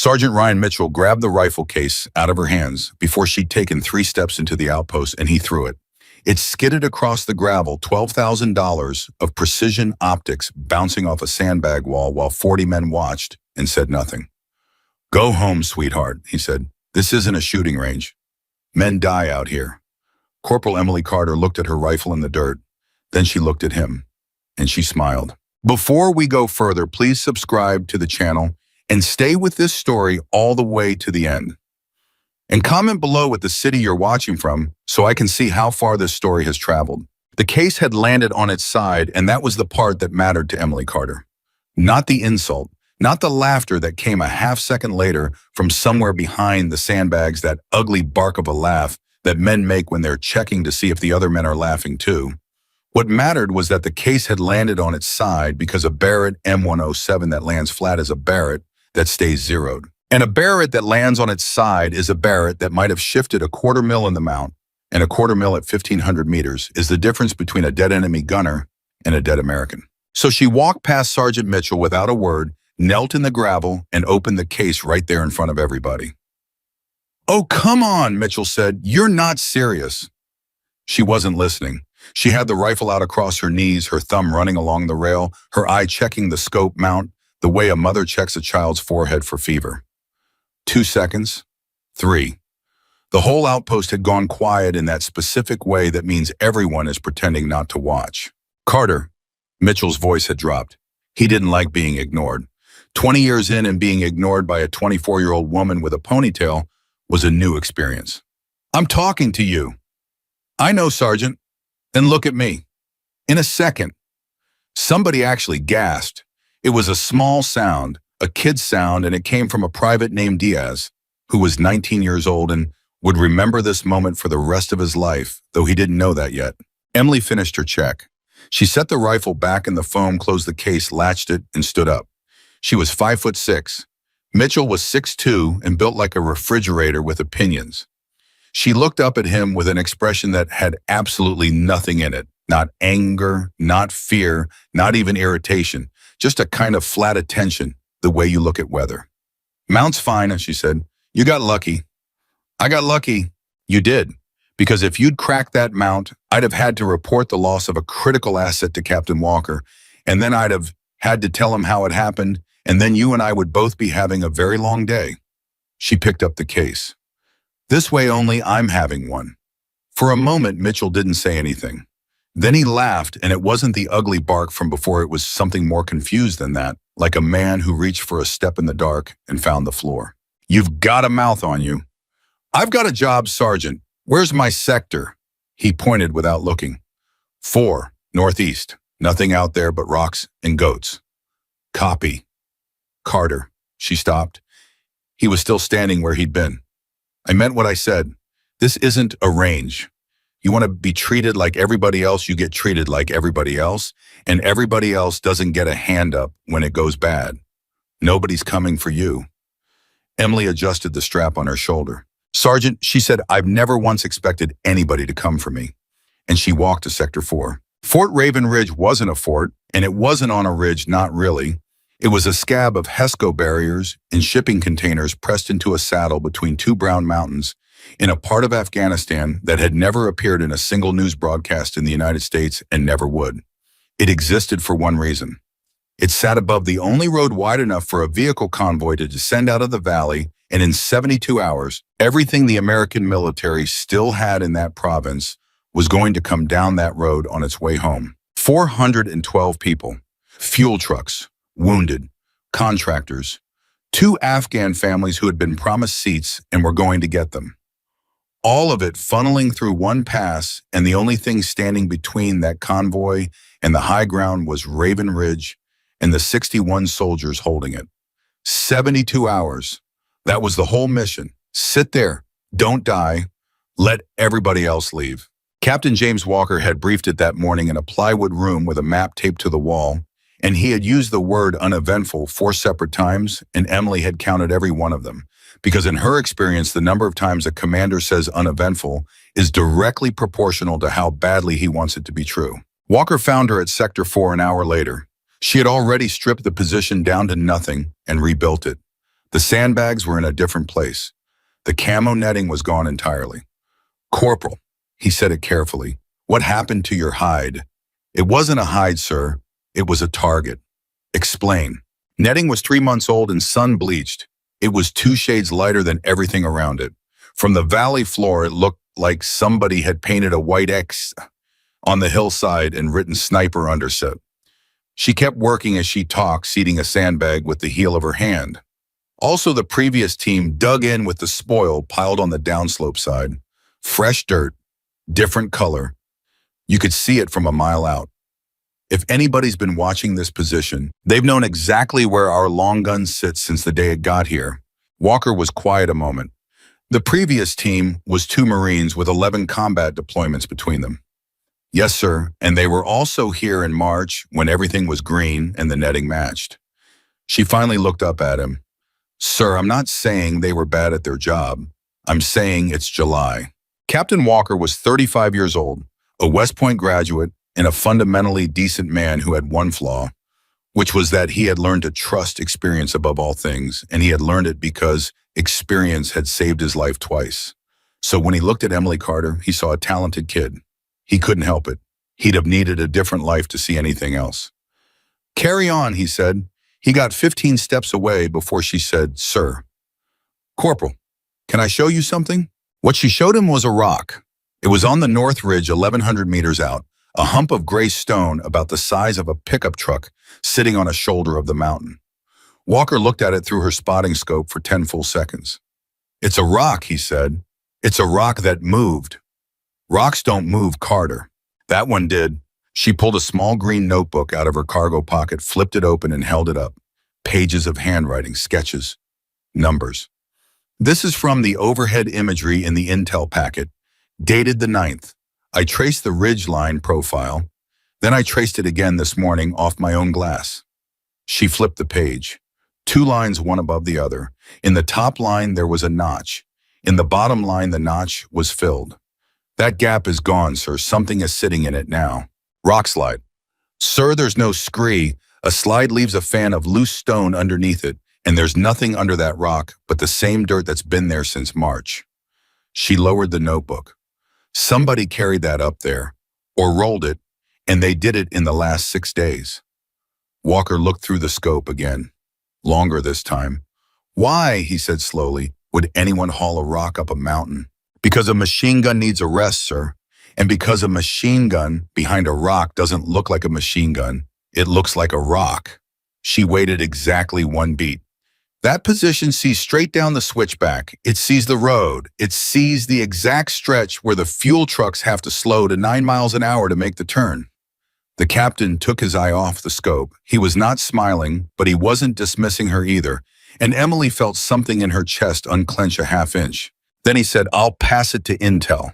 Sergeant Ryan Mitchell grabbed the rifle case out of her hands before she'd taken 3 steps into the outpost, and he threw it. It skidded across the gravel, $12,000 of precision optics bouncing off a sandbag wall while 40 men watched and said nothing. "Go home, sweetheart," he said. "This isn't a shooting range. Men die out here." Corporal Emily Carter looked at her rifle in the dirt. Then she looked at him, and she smiled. Before we go further, please subscribe to the channel and stay with this story all the way to the end. And comment below what the city you're watching from so I can see how far this story has traveled. The case had landed on its side, and that was the part that mattered to Emily Carter. Not the insult, not the laughter that came a half-second later from somewhere behind the sandbags, that ugly bark of a laugh that men make when they're checking to see if the other men are laughing too. What mattered was that the case had landed on its side because a Barrett M107 that lands flat is a Barrett that stays zeroed. And a Barrett that lands on its side is a Barrett that might have shifted a 1/4 mil in the mount, and a 1/4 mil at 1,500 meters is the difference between a dead enemy gunner and a dead American. So she walked past Sergeant Mitchell without a word, knelt in the gravel, and opened the case right there in front of everybody. "Oh, come on," Mitchell said. "You're not serious." She wasn't listening. She had the rifle out across her knees, her thumb running along the rail, her eye checking the scope mount the way a mother checks a child's forehead for fever. 2 seconds. 3. The whole outpost had gone quiet in that specific way that means everyone is pretending not to watch. "Carter," Mitchell's voice had dropped. He didn't like being ignored. 20 years in, and being ignored by a 24-year-old woman with a ponytail was a new experience. "I'm talking to you." "I know, Sergeant. Then look at me." In a second, somebody actually gasped. It was a small sound, a kid's sound, and it came from a private named Diaz, who was 19 years old and would remember this moment for the rest of his life, though he didn't know that yet. Emily finished her check. She set the rifle back in the foam, closed the case, latched it, and stood up. She was 5'6". Mitchell was 6'2" and built like a refrigerator with opinions. She looked up at him with an expression that had absolutely nothing in it. Not anger, not fear, not even irritation. Just a kind of flat attention, the way you look at weather. "Mount's fine," she said. "You got lucky." "I got lucky." "You did. Because if you'd cracked that mount, I'd have had to report the loss of a critical asset to Captain Walker, and then I'd have had to tell him how it happened, and then you and I would both be having a very long day." She picked up the case. "This way only, I'm having one." For a moment, Mitchell didn't say anything. Then he laughed, and it wasn't the ugly bark from before. It was something more confused than that, like a man who reached for a step in the dark and found the floor. "You've got a mouth on you." "I've got a job, Sergeant. Where's my sector?" He pointed without looking. 4, northeast. Nothing out there but rocks and goats." "Copy." "Carter." She stopped. He was still standing where he'd been. "I meant what I said. This isn't a range. You want to be treated like everybody else, you get treated like everybody else, and everybody else doesn't get a hand up when it goes bad. Nobody's coming for you." Emily adjusted the strap on her shoulder. "Sergeant," she said, "I've never once expected anybody to come for me." And she walked to Sector 4. Fort Raven Ridge wasn't a fort, and it wasn't on a ridge, not really. It was a scab of HESCO barriers and shipping containers pressed into a saddle between 2 brown mountains in a part of Afghanistan that had never appeared in a single news broadcast in the United States and never would. It existed for one reason. It sat above the only road wide enough for a vehicle convoy to descend out of the valley, and in 72 hours, everything the American military still had in that province was going to come down that road on its way home. 412 people, fuel trucks, wounded, contractors, 2 Afghan families who had been promised seats and were going to get them. All of it funneling through one pass, and the only thing standing between that convoy and the high ground was Raven Ridge and the 61 soldiers holding it. 72 hours. That was the whole mission. Sit there, don't die, let everybody else leave. Captain James Walker had briefed it that morning in a plywood room with a map taped to the wall, and he had used the word uneventful 4 separate times, and Emily had counted every one of them. Because in her experience, the number of times a commander says uneventful is directly proportional to how badly he wants it to be true. Walker found her at Sector 4 an hour later. She had already stripped the position down to nothing and rebuilt it. The sandbags were in a different place. The camo netting was gone entirely. Corporal, he said it carefully, what happened to your hide? It wasn't a hide, sir. It was a target. Explain. Netting was 3 months old and sun-bleached. It was 2 shades lighter than everything around it. From the valley floor, it looked like somebody had painted a white X on the hillside and written sniper underset. She kept working as she talked, seating a sandbag with the heel of her hand. Also, the previous team dug in with the spoil piled on the downslope side. Fresh dirt, different color. You could see it from a mile out. If anybody's been watching this position, they've known exactly where our long gun sits since the day it got here. Walker was quiet a moment. The previous team was 2 Marines with 11 combat deployments between them. Yes, sir, and they were also here in March when everything was green and the netting matched. She finally looked up at him. Sir, I'm not saying they were bad at their job. I'm saying it's July. Captain Walker was 35 years old, a West Point graduate, and a fundamentally decent man who had one flaw, which was that he had learned to trust experience above all things, and he had learned it because experience had saved his life twice. So when he looked at Emily Carter, he saw a talented kid. He couldn't help it. He'd have needed a different life to see anything else. Carry on, he said. He got 15 steps away before she said, Sir. Corporal, can I show you something? What she showed him was a rock. It was on the north ridge 1,100 meters out, a hump of gray stone about the size of a pickup truck sitting on a shoulder of the mountain. Walker looked at it through her spotting scope for 10 full seconds. It's a rock, he said. It's a rock that moved. Rocks don't move, Carter. That one did. She pulled a small green notebook out of her cargo pocket, flipped it open, and held it up. Pages of handwriting, sketches, numbers. This is from the overhead imagery in the intel packet, dated the 9th. I traced the ridge line profile. Then I traced it again this morning off my own glass. She flipped the page. 2 lines, one above the other. In the top line, there was a notch. In the bottom line, the notch was filled. That gap is gone, sir. Something is sitting in it now. Rock slide. Sir, there's no scree. A slide leaves a fan of loose stone underneath it, and there's nothing under that rock but the same dirt that's been there since March. She lowered the notebook. Somebody carried that up there, or rolled it, and they did it in the last 6 days. Walker looked through the scope again. Longer this time. Why, he said slowly, would anyone haul a rock up a mountain? Because a machine gun needs a rest, sir. And because a machine gun behind a rock doesn't look like a machine gun, it looks like a rock. She waited exactly 1 beat. That position sees straight down the switchback. It sees the road. It sees the exact stretch where the fuel trucks have to slow to 9 miles an hour to make the turn. The captain took his eye off the scope. He was not smiling, but he wasn't dismissing her either, and Emily felt something in her chest unclench a half-inch. Then he said, I'll pass it to Intel,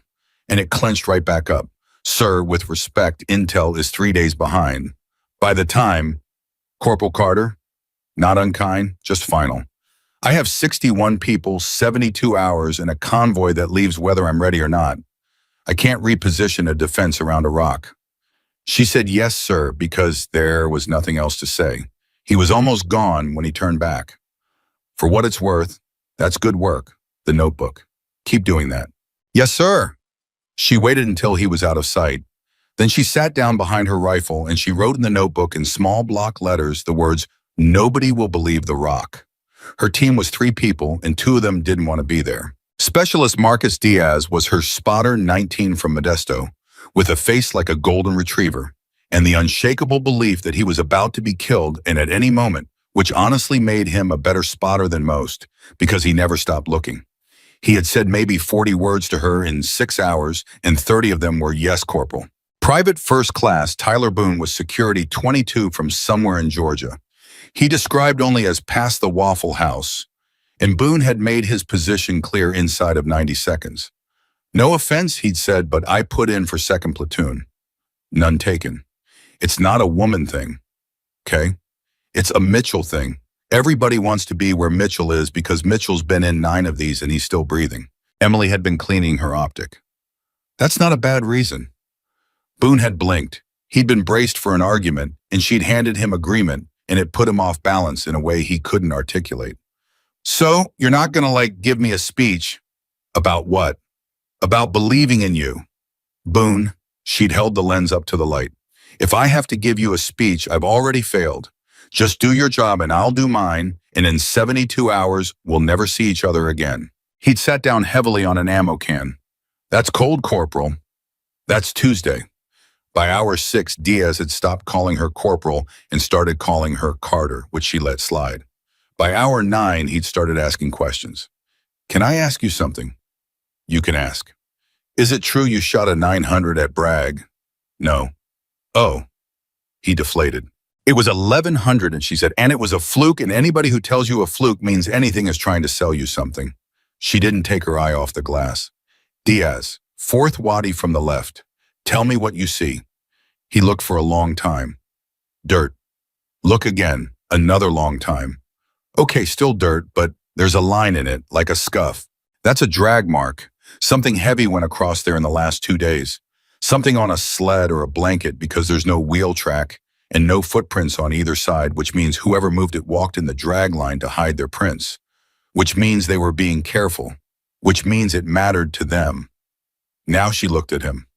and it clenched right back up. Sir, with respect, Intel is 3 days behind. By the time, Corporal Carter, not unkind, just final. I have 61 people, 72 hours, and a convoy that leaves whether I'm ready or not. I can't reposition a defense around a rock. She said, yes, sir, because there was nothing else to say. He was almost gone when he turned back. For what it's worth, that's good work, the notebook. Keep doing that. Yes, sir. She waited until he was out of sight. Then she sat down behind her rifle and she wrote in the notebook in small block letters the words, nobody will believe the rock. Her team was 3 people and 2 of them didn't want to be there. Specialist Marcus Diaz was her spotter 19 from Modesto, with a face like a golden retriever, and the unshakable belief that he was about to be killed and at any moment, which honestly made him a better spotter than most, because he never stopped looking. He had said maybe 40 words to her in 6 hours, and 30 of them were, yes, Corporal. Private First Class Tyler Boone was Security 22 from somewhere in Georgia. He described only as past the Waffle House, and Boone had made his position clear inside of 90 seconds. No offense, he'd said, but I put in for 2nd platoon. None taken. It's not a woman thing, okay? It's a Mitchell thing. Everybody wants to be where Mitchell is because Mitchell's been in 9 of these and he's still breathing. Emily had been cleaning her optic. That's not a bad reason. Boone had blinked. He'd been braced for an argument, and she'd handed him agreement, and it put him off balance in a way he couldn't articulate. So you're not going to give me a speech about what? About believing in you. Boone, she'd held the lens up to the light. If I have to give you a speech, I've already failed. Just do your job and I'll do mine, and in 72 hours, we'll never see each other again. He'd sat down heavily on an ammo can. That's cold, Corporal. That's Tuesday. By hour 6, Diaz had stopped calling her Corporal and started calling her Carter, which she let slide. By hour 9, he'd started asking questions. Can I ask you something? You can ask. Is it true you shot a 900 at Bragg? No. Oh. He deflated. It was 1100, and she said, and it was a fluke, and anybody who tells you a fluke means anything is trying to sell you something. She didn't take her eye off the glass. Diaz, fourth wadi from the left. Tell me what you see. He looked for a long time. Dirt. Look again. Another long time. Okay, still dirt, but there's a line in it, like a scuff. That's a drag mark. Something heavy went across there in the last 2 days. Something on a sled or a blanket because there's no wheel track and no footprints on either side, which means whoever moved it walked in the drag line to hide their prints, which means they were being careful, which means it mattered to them. Now she looked at him.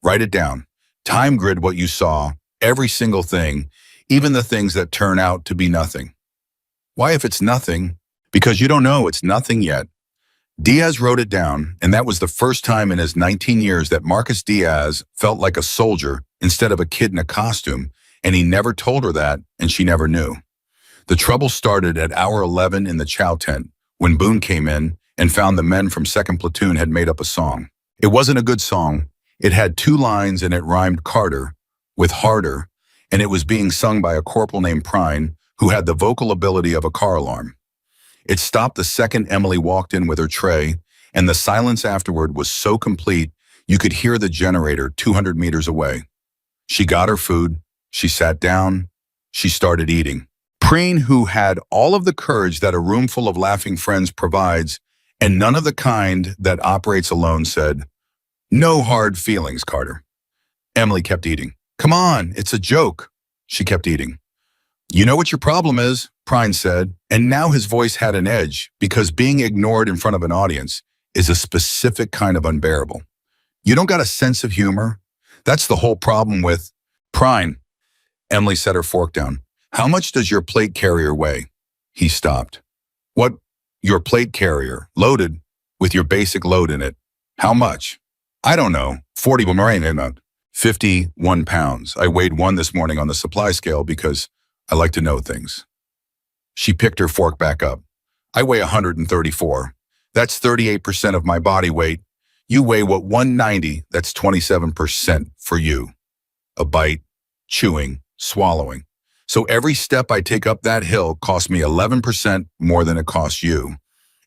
Write it down. Time grid what you saw, every single thing, even the things that turn out to be nothing. Why if it's nothing? Because you don't know it's nothing yet. Diaz wrote it down, and that was the first time in his 19 years that Marcus Diaz felt like a soldier instead of a kid in a costume, and he never told her that, and she never knew. The trouble started at hour 11 in the chow tent, when Boone came in and found the men from 2nd Platoon had made up a song. It wasn't a good song. It had 2 lines and it rhymed Carter with harder, and it was being sung by a corporal named Prine, who had the vocal ability of a car alarm. It stopped the second Emily walked in with her tray, and the silence afterward was so complete you could hear the generator 200 meters away. She got her food, she sat down, she started eating. Prine, who had all of the courage that a room full of laughing friends provides, and none of the kind that operates alone, said, "No hard feelings, Carter." Emily kept eating. "Come on, it's a joke." She kept eating. "You know what your problem is," Prine said, and now his voice had an edge because being ignored in front of an audience is a specific kind of unbearable. "You don't got a sense of humor? That's the whole problem with..." "Prine," Emily set her fork down. "How much does your plate carrier weigh?" He stopped. "What? Your plate carrier, loaded, with your basic load in it. How much?" "I don't know. 51 pounds. I weighed 1 this morning on the supply scale because I like to know things." She picked her fork back up. "I weigh 134. That's 38% of my body weight. You weigh what, 190? That's 27% for you. A bite, chewing, swallowing. So every step I take up that hill costs me 11% more than it costs you.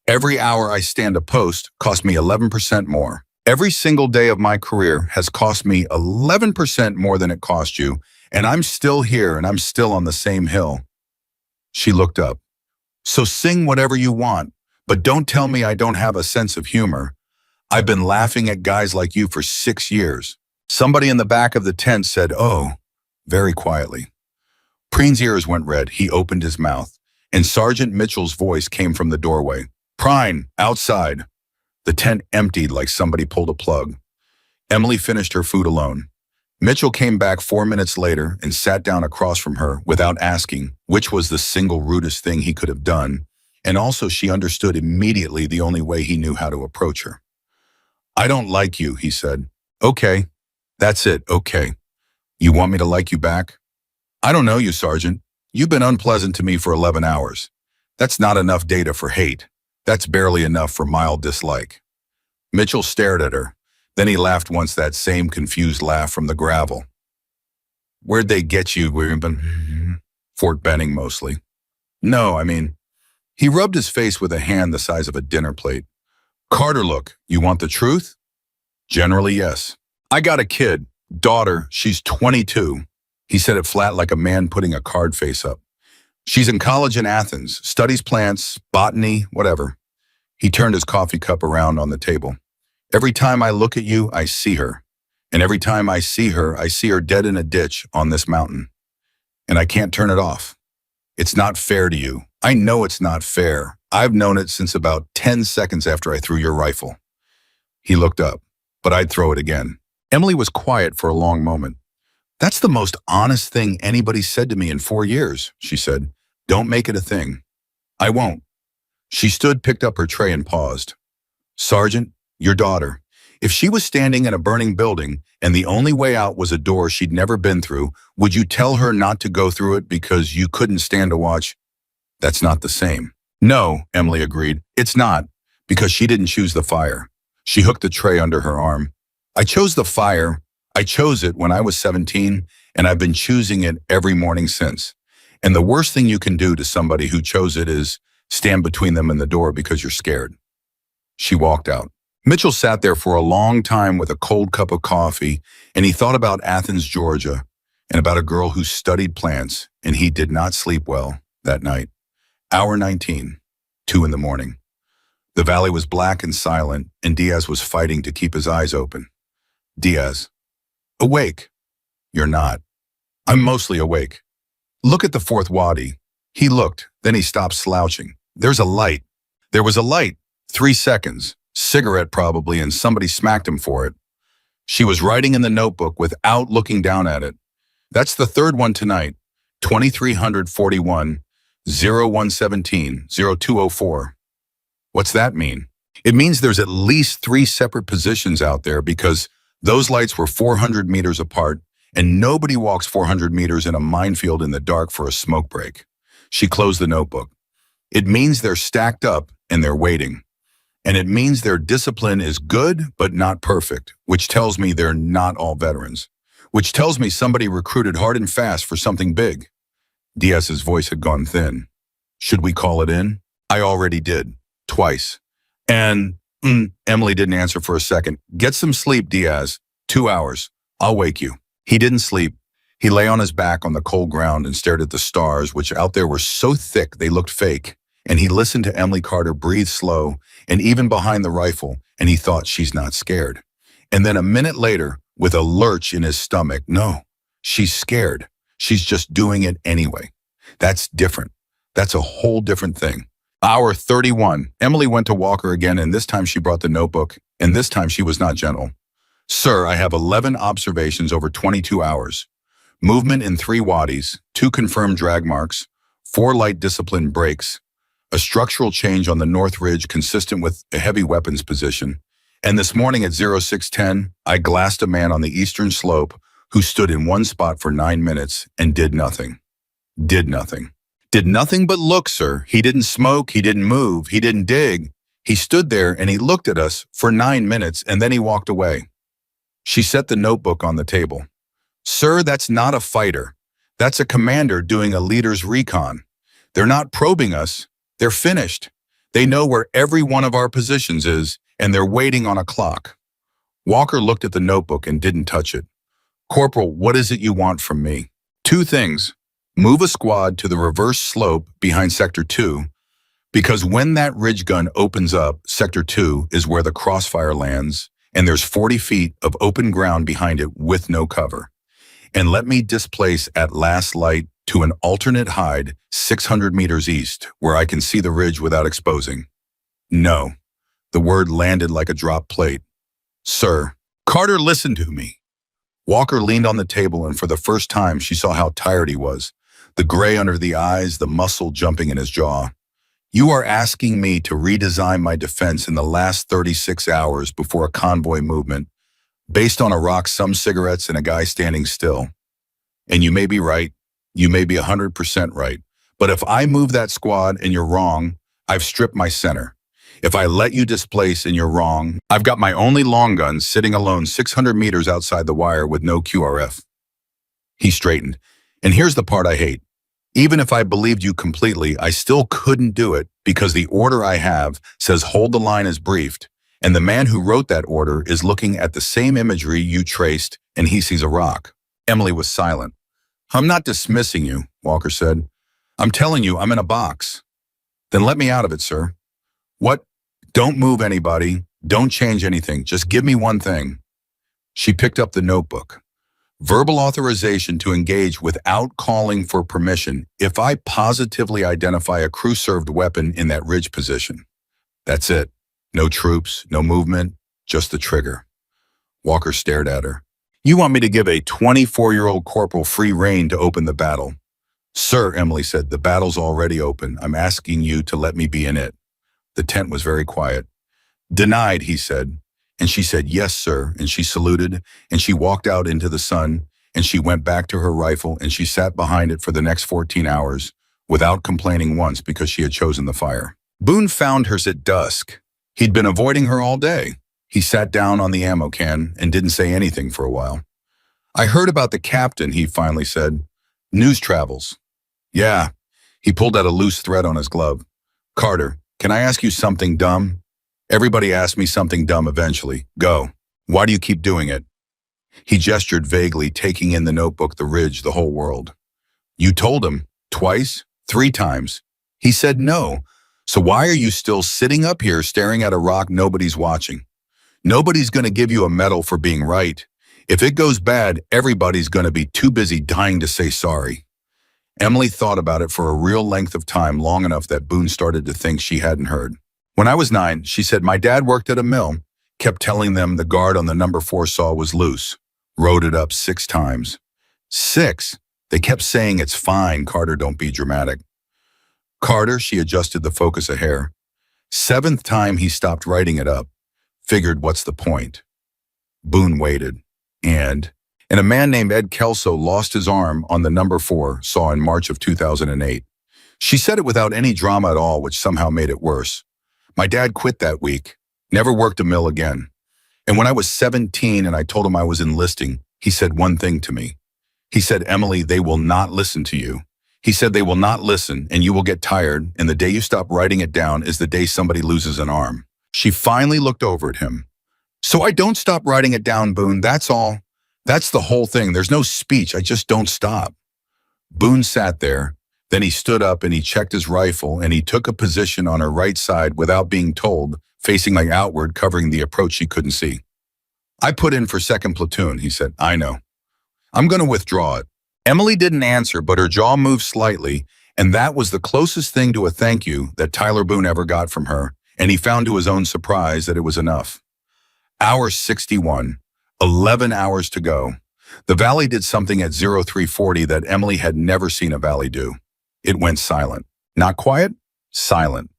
Every hour I stand a post costs me 11% more. Every single day of my career has cost me 11% more than it cost you, and I'm still here and I'm still on the same hill." She looked up. "So sing whatever you want, but don't tell me I don't have a sense of humor. I've been laughing at guys like you for 6 years." Somebody in the back of the tent said, "Oh," very quietly. Prine's ears went red. He opened his mouth, and Sergeant Mitchell's voice came from the doorway. "Prine, outside." The tent emptied like somebody pulled a plug. Emily finished her food alone. Mitchell came back 4 minutes later and sat down across from her without asking, which was the single rudest thing he could have done, and also she understood immediately the only way he knew how to approach her. "I don't like you," he said. "Okay. That's it, okay. You want me to like you back?" "I don't know you, Sergeant. You've been unpleasant to me for 11 hours. That's not enough data for hate. That's barely enough for mild dislike." Mitchell stared at her. Then he laughed once, that same confused laugh from the gravel. "Where'd they get you? Fort Benning, mostly." "No, I mean..." He rubbed his face with a hand the size of a dinner plate. "Carter, look, you want the truth?" "Generally, yes. I got a kid, daughter, she's 22. He said it flat like a man putting a card face up. "She's in college in Athens, studies plants, botany, whatever." He turned his coffee cup around on the table. "Every time I look at you, I see her. And every time I see her dead in a ditch on this mountain. And I can't turn it off. It's not fair to you. I know it's not fair. I've known it since about 10 seconds after I threw your rifle. He looked up, but I'd throw it again. Emily was quiet for a long moment. That's the most honest thing anybody said to me in 4 years, she said. Don't make it a thing. I won't. She stood, picked up her tray and paused. Sergeant, your daughter. If she was standing in a burning building and the only way out was a door she'd never been through, would you tell her not to go through it because you couldn't stand to watch? That's not the same. No, Emily agreed. It's not, because she didn't choose the fire. She hooked the tray under her arm. I chose the fire. I chose it when I was 17, and I've been choosing it every morning since. And the worst thing you can do to somebody who chose it is stand between them and the door because you're scared. She walked out. Mitchell sat there for a long time with a cold cup of coffee, and he thought about Athens, Georgia, and about a girl who studied plants, and he did not sleep well that night. Hour 19, 2 in the morning. The valley was black and silent, and Diaz was fighting to keep his eyes open. Diaz. Awake. You're not. I'm mostly awake. Look at the fourth wadi. He looked, then he stopped slouching. There's a light. There was a light. 3 seconds. Cigarette probably, and somebody smacked him for it. She was writing in the notebook without looking down at it. That's the third one tonight. 2341, 0117, 0204. What's that mean? It means there's at least 3 separate positions out there because those lights were 400 meters apart, and nobody walks 400 meters in a minefield in the dark for a smoke break. She closed the notebook. It means they're stacked up and they're waiting. And it means their discipline is good, but not perfect, which tells me they're not all veterans, which tells me somebody recruited hard and fast for something big. Diaz's voice had gone thin. Should we call it in? I already did, twice. And Emily didn't answer for a second. Get some sleep, Diaz. 2 hours. I'll wake you. He didn't sleep. He lay on his back on the cold ground and stared at the stars, which out there were so thick they looked fake. And he listened to Emily Carter breathe slow, and even behind the rifle, and he thought she's not scared. And then a minute later, with a lurch in his stomach, no, she's scared. She's just doing it anyway. That's different. That's a whole different thing. Hour 31, Emily went to Walker again, and this time she brought the notebook, and this time she was not gentle. Sir, I have 11 observations over 22 hours. Movement in 3 wadis, 2 confirmed drag marks, 4 light discipline breaks, a structural change on the North Ridge consistent with a heavy weapons position. And this morning at 0610, I glassed a man on the eastern slope who stood in one spot for 9 minutes and did nothing. Did nothing. Did nothing but look, sir. He didn't smoke, he didn't move, he didn't dig. He stood there and he looked at us for 9 minutes and then he walked away. She set the notebook on the table. Sir, that's not a fighter. That's a commander doing a leader's recon. They're not probing us. They're finished. They know where every one of our positions is, and they're waiting on a clock. Walker looked at the notebook and didn't touch it. Corporal, what is it you want from me? 2 things. Move a squad to the reverse slope behind Sector 2, because when that ridge gun opens up, Sector 2 is where the crossfire lands, and there's 40 feet of open ground behind it with no cover. And let me displace at last light to an alternate hide 600 meters east, where I can see the ridge without exposing. No. The word landed like a drop plate. Sir, Carter, listen to me. Walker leaned on the table, and for the first time she saw how tired he was. The gray under the eyes, the muscle jumping in his jaw. You are asking me to redesign my defense in the last 36 hours before a convoy movement, based on a rock, some cigarettes, and a guy standing still. And you may be right. You may be 100% right. But if I move that squad and you're wrong, I've stripped my center. If I let you displace and you're wrong, I've got my only long gun sitting alone 600 meters outside the wire with no QRF. He straightened. And here's the part I hate. Even if I believed you completely, I still couldn't do it because the order I have says hold the line as briefed. And the man who wrote that order is looking at the same imagery you traced, and he sees a rock. Emily was silent. I'm not dismissing you, Walker said. I'm telling you I'm in a box. Then let me out of it, sir. What? Don't move anybody. Don't change anything. Just give me one thing. She picked up the notebook. Verbal authorization to engage without calling for permission if I positively identify a crew-served weapon in that ridge position. That's it. No troops, no movement, just the trigger. Walker stared at her. You want me to give a 24-year-old corporal free rein to open the battle? Sir, Emily said, the battle's already open. I'm asking you to let me be in it. The tent was very quiet. Denied, he said. And she said, yes, sir. And she saluted, and she walked out into the sun, and she went back to her rifle, and she sat behind it for the next 14 hours, without complaining once because she had chosen the fire. Boone found hers at dusk. He'd been avoiding her all day. He sat down on the ammo can and didn't say anything for a while. I heard about the captain, he finally said. News travels. Yeah. He pulled out a loose thread on his glove. Carter, can I ask you something dumb? Everybody asks me something dumb eventually. Go. Why do you keep doing it? He gestured vaguely, taking in the notebook, the ridge, the whole world. You told him. Twice? 3 times. He said no. So why are you still sitting up here staring at a rock nobody's watching? Nobody's going to give you a medal for being right. If it goes bad, everybody's going to be too busy dying to say sorry. Emily thought about it for a real length of time, long enough that Boone started to think she hadn't heard. When I was 9, she said, my dad worked at a mill, kept telling them the guard on the number 4 saw was loose. Wrote it up 6 times. 6? They kept saying, it's fine, Carter, don't be dramatic. Carter, she adjusted the focus a hair. 7th time he stopped writing it up. Figured, what's the point? Boone waited. And a man named Ed Kelso lost his arm on the number 4 saw in March of 2008. She said it without any drama at all, which somehow made it worse. My dad quit that week, never worked a mill again. And when I was 17 and I told him I was enlisting, he said one thing to me. He said, Emily, they will not listen to you. He said they will not listen and you will get tired, and the day you stop writing it down is the day somebody loses an arm. She finally looked over at him. So I don't stop writing it down, Boone, that's all. That's the whole thing. There's no speech. I just don't stop. Boone sat there. Then he stood up and he checked his rifle and he took a position on her right side without being told, facing like outward, covering the approach she couldn't see. I put in for 2nd platoon, he said. I know. I'm going to withdraw it. Emily didn't answer, but her jaw moved slightly, and that was the closest thing to a thank you that Tyler Boone ever got from her, and he found to his own surprise that it was enough. Hour 61. 11 hours to go. The valley did something at 0340 that Emily had never seen a valley do. It went silent. Not quiet, silent.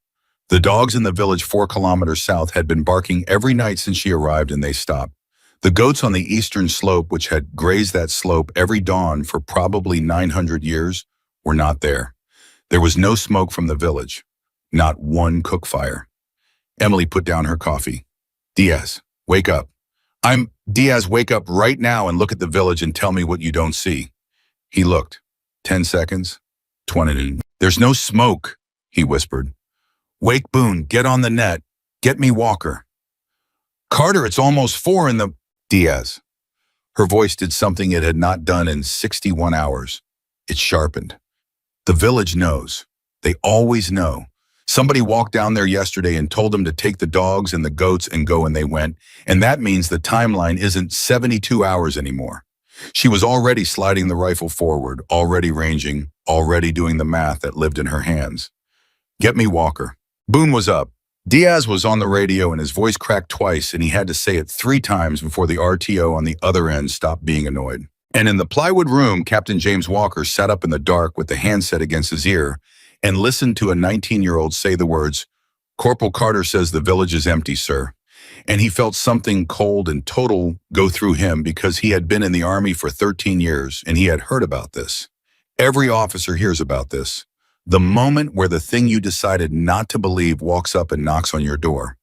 The dogs in the village 4 kilometers south had been barking every night since she arrived, and they stopped. The goats on the eastern slope, which had grazed that slope every dawn for probably 900 years, were not there. There was no smoke from the village. Not one cook fire. Emily put down her coffee. Diaz, wake up. Diaz, wake up right now and look at the village and tell me what you don't see. He looked. 10 seconds. 20. There's no smoke, he whispered. Wake Boone, get on the net. Get me Walker. Carter, it's almost 4 in the... Diaz. Her voice did something it had not done in 61 hours. It sharpened. The village knows. They always know. Somebody walked down there yesterday and told them to take the dogs and the goats and go, and they went. And that means the timeline isn't 72 hours anymore. She was already sliding the rifle forward, already ranging, already doing the math that lived in her hands. Get me Walker. Boone was up. Diaz was on the radio and his voice cracked twice, and he had to say it 3 times before the RTO on the other end stopped being annoyed. And in the plywood room, Captain James Walker sat up in the dark with the handset against his ear and listened to a 19-year-old say the words, Corporal Carter says the village is empty, sir. And he felt something cold and total go through him because he had been in the Army for 13 years and he had heard about this. Every officer hears about this. The moment where the thing you decided not to believe walks up and knocks on your door.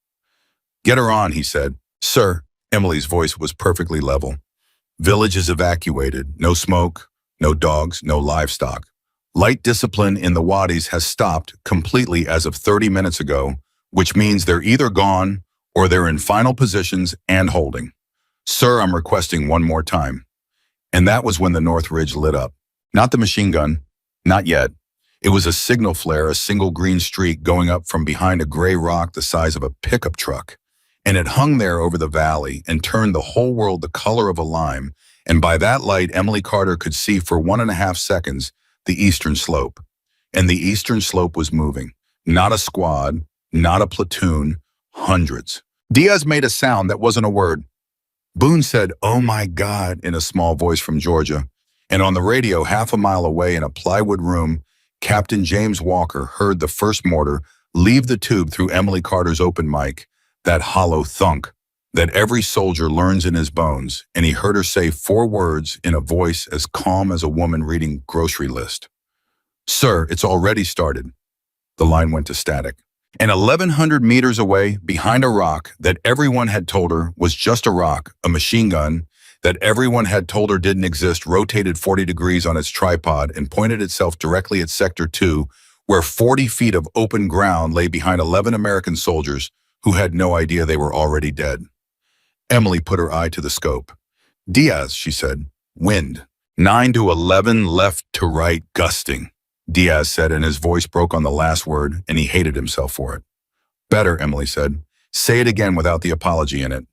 Get her on, he said. Sir, Emily's voice was perfectly level. Village is evacuated. No smoke, no dogs, no livestock. Light discipline in the wadis has stopped completely as of 30 minutes ago, which means they're either gone or they're in final positions and holding. Sir, I'm requesting one more time. And that was when the North Ridge lit up. Not the machine gun. Not yet. It was a signal flare, a single green streak going up from behind a gray rock the size of a pickup truck. And it hung there over the valley and turned the whole world the color of a lime And by that light, Emily Carter could see for 1.5 seconds the eastern slope. And the eastern slope was moving. Not a squad, not a platoon, hundreds. Diaz made a sound that wasn't a word. Boone said, "Oh my God," in a small voice from Georgia. And on the radio, half a mile away in a plywood room, Captain James Walker heard the first mortar leave the tube through Emily Carter's open mic, that hollow thunk that every soldier learns in his bones, and he heard her say 4 words in a voice as calm as a woman reading grocery list. "Sir, it's already started." The line went to static. And 1,100 meters away, behind a rock that everyone had told her was just a rock, a machine gun that everyone had told her didn't exist, rotated 40 degrees on its tripod and pointed itself directly at Sector 2, where 40 feet of open ground lay behind 11 American soldiers who had no idea they were already dead. Emily put her eye to the scope. "Diaz," she said, "wind. 9 to 11 left to right, gusting," Diaz said, and his voice broke on the last word, and he hated himself for it. "Better," Emily said. "Say it again without the apology in it."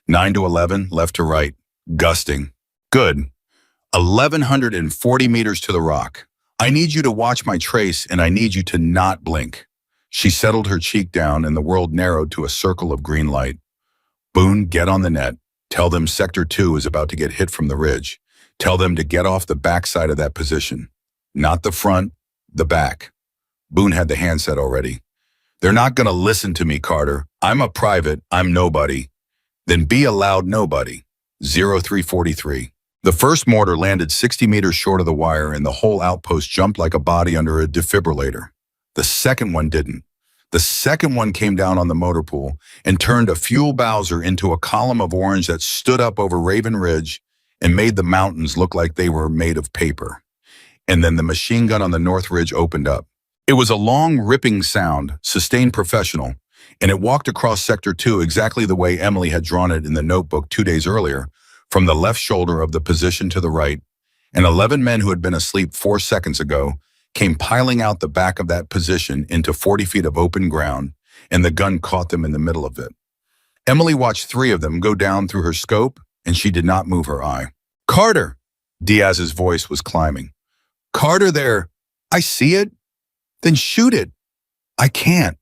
9 to 11, left to right, gusting. "Good. 1,140 meters to the rock. I need you to watch my trace, and I need you to not blink." She settled her cheek down, and the world narrowed to a circle of green light. "Boone, get on the net. Tell them Sector 2 is about to get hit from the ridge. Tell them to get off the backside of that position. Not the front, the back." Boone had the handset already. "They're not going to listen to me, Carter. I'm a private. I'm nobody." "Then be a loud nobody." 0343. The first mortar landed 60 meters short of the wire, and the whole outpost jumped like a body under a defibrillator. The second one didn't. The second one came down on the motor pool and turned a fuel Bowser into a column of orange that stood up over Raven Ridge and made the mountains look like they were made of paper. And then the machine gun on the North Ridge opened up. It was a long, ripping sound, sustained professional, and it walked across Sector 2 exactly the way Emily had drawn it in the notebook 2 days earlier, from the left shoulder of the position to the right, and 11 men who had been asleep 4 seconds ago came piling out the back of that position into 40 feet of open ground, and the gun caught them in the middle of it. Emily watched 3 of them go down through her scope, and she did not move her eye. "Carter!" Diaz's voice was climbing. "Carter there! I see it? Then shoot it." "I can't."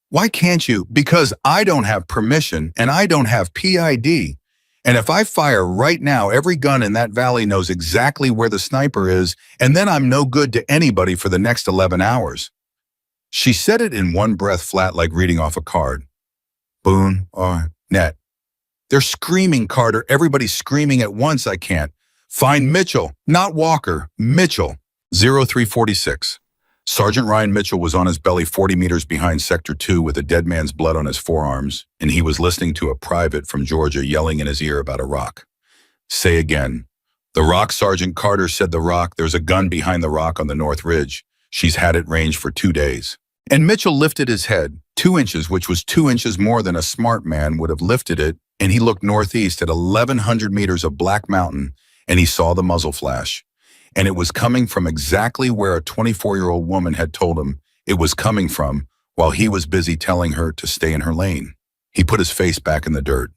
"Why can't you?" "Because I don't have permission, and I don't have PID. And if I fire right now, every gun in that valley knows exactly where the sniper is, and then I'm no good to anybody for the next 11 hours. She said it in one breath, flat like reading off a card. "Boone, net. They're screaming, Carter. Everybody's screaming at once. I can't. Find Mitchell, not Walker. Mitchell." 0346. Sergeant Ryan Mitchell was on his belly 40 meters behind Sector 2 with a dead man's blood on his forearms, and he was listening to a private from Georgia yelling in his ear about a rock. "Say again." "The rock, Sergeant Carter," said the rock. "There's a gun behind the rock on the North Ridge. She's had it ranged for 2 days. And Mitchell lifted his head, 2 inches, which was 2 inches more than a smart man would have lifted it, and he looked northeast at 1,100 meters of black mountain, and he saw the muzzle flash. And it was coming from exactly where a 24-year-old woman had told him it was coming from while he was busy telling her to stay in her lane. He put his face back in the dirt.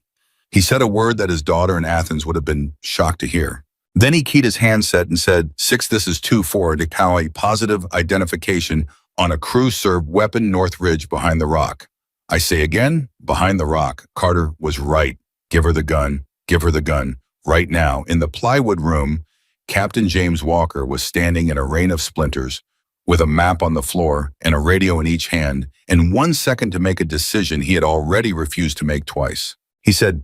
He said a word that his daughter in Athens would have been shocked to hear. Then he keyed his handset and said, 6, this is 2-4, to cow a positive identification on a crew-served weapon North Ridge behind the rock. I say again, behind the rock. Carter was right. Give her the gun. Give her the gun. Right now, in the plywood room, Captain James Walker was standing in a rain of splinters with a map on the floor and a radio in each hand, and 1 second to make a decision he had already refused to make twice. He said,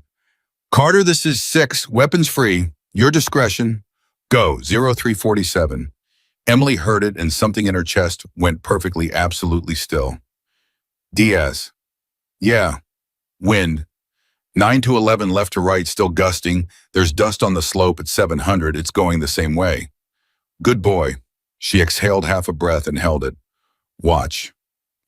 "Carter, this is 6, weapons free, your discretion. Go, 0347. Emily heard it, and something in her chest went perfectly, absolutely still. "Diaz." "Yeah." "Wind. 9 to 11 left to right, still gusting. There's dust on the slope at 700. It's going the same way." "Good boy." She exhaled half a breath and held it. "Watch."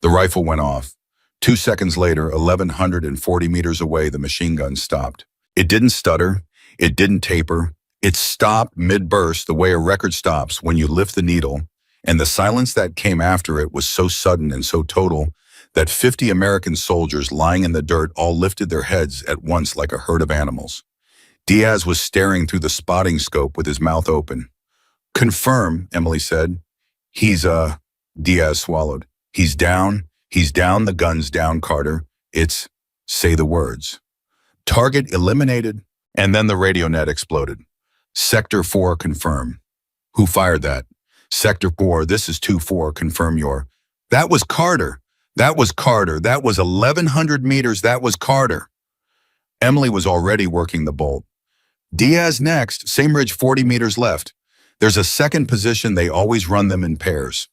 The rifle went off. 2 seconds later, 1,140 meters away, the machine gun stopped. It didn't stutter. It didn't taper. It stopped mid-burst the way a record stops when you lift the needle, and the silence that came after it was so sudden and so total that 50 American soldiers lying in the dirt all lifted their heads at once like a herd of animals. Diaz was staring through the spotting scope with his mouth open. Confirm, Emily said. Diaz swallowed. He's down, the gun's down, Carter. Say the words. Target eliminated, and then the radio net exploded. Sector 4, confirm. Who fired that? Sector 4, this is 2-4, confirm your. That was Carter. That was 1,100 meters, that was Carter. Emily was already working the bolt. Diaz next, same ridge 40 meters left. There's a second position, they always run them in pairs.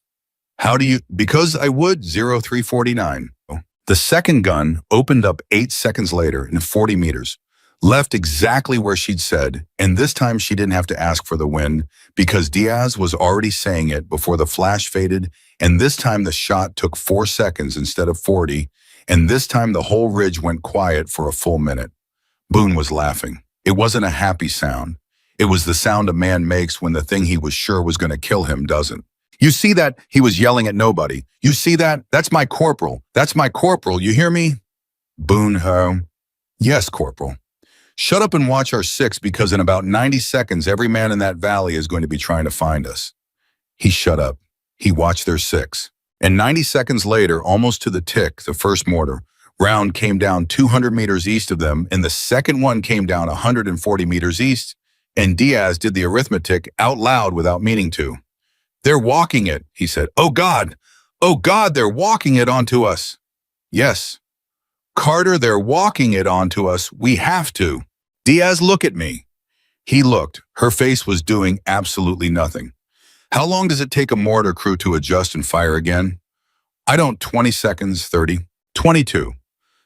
How do you, because I would, 0349. The second gun opened up 8 seconds later in 40 meters, left exactly where she'd said, and this time she didn't have to ask for the win because Diaz was already saying it before the flash faded, and this time the shot took 4 seconds instead of 40, and this time the whole ridge went quiet for a full minute. Boone was laughing. It wasn't a happy sound. It was the sound a man makes when the thing he was sure was going to kill him doesn't. You see that? He was yelling at nobody. You see that? That's my corporal. That's my corporal. You hear me? Boone, yes, corporal. Shut up and watch our 6 because in about 90 seconds, every man in that valley is going to be trying to find us. He shut up. He watched their 6. And 90 seconds later, almost to the tick, the first mortar round came down 200 meters east of them, and the second one came down 140 meters east, and Diaz did the arithmetic out loud without meaning to. They're walking it, he said. Oh God, they're walking it onto us. Yes. Carter, they're walking it onto us. We have to. Diaz, look at me. He looked. Her face was doing absolutely nothing. How long does it take a mortar crew to adjust and fire again? 20 seconds, 30, 22.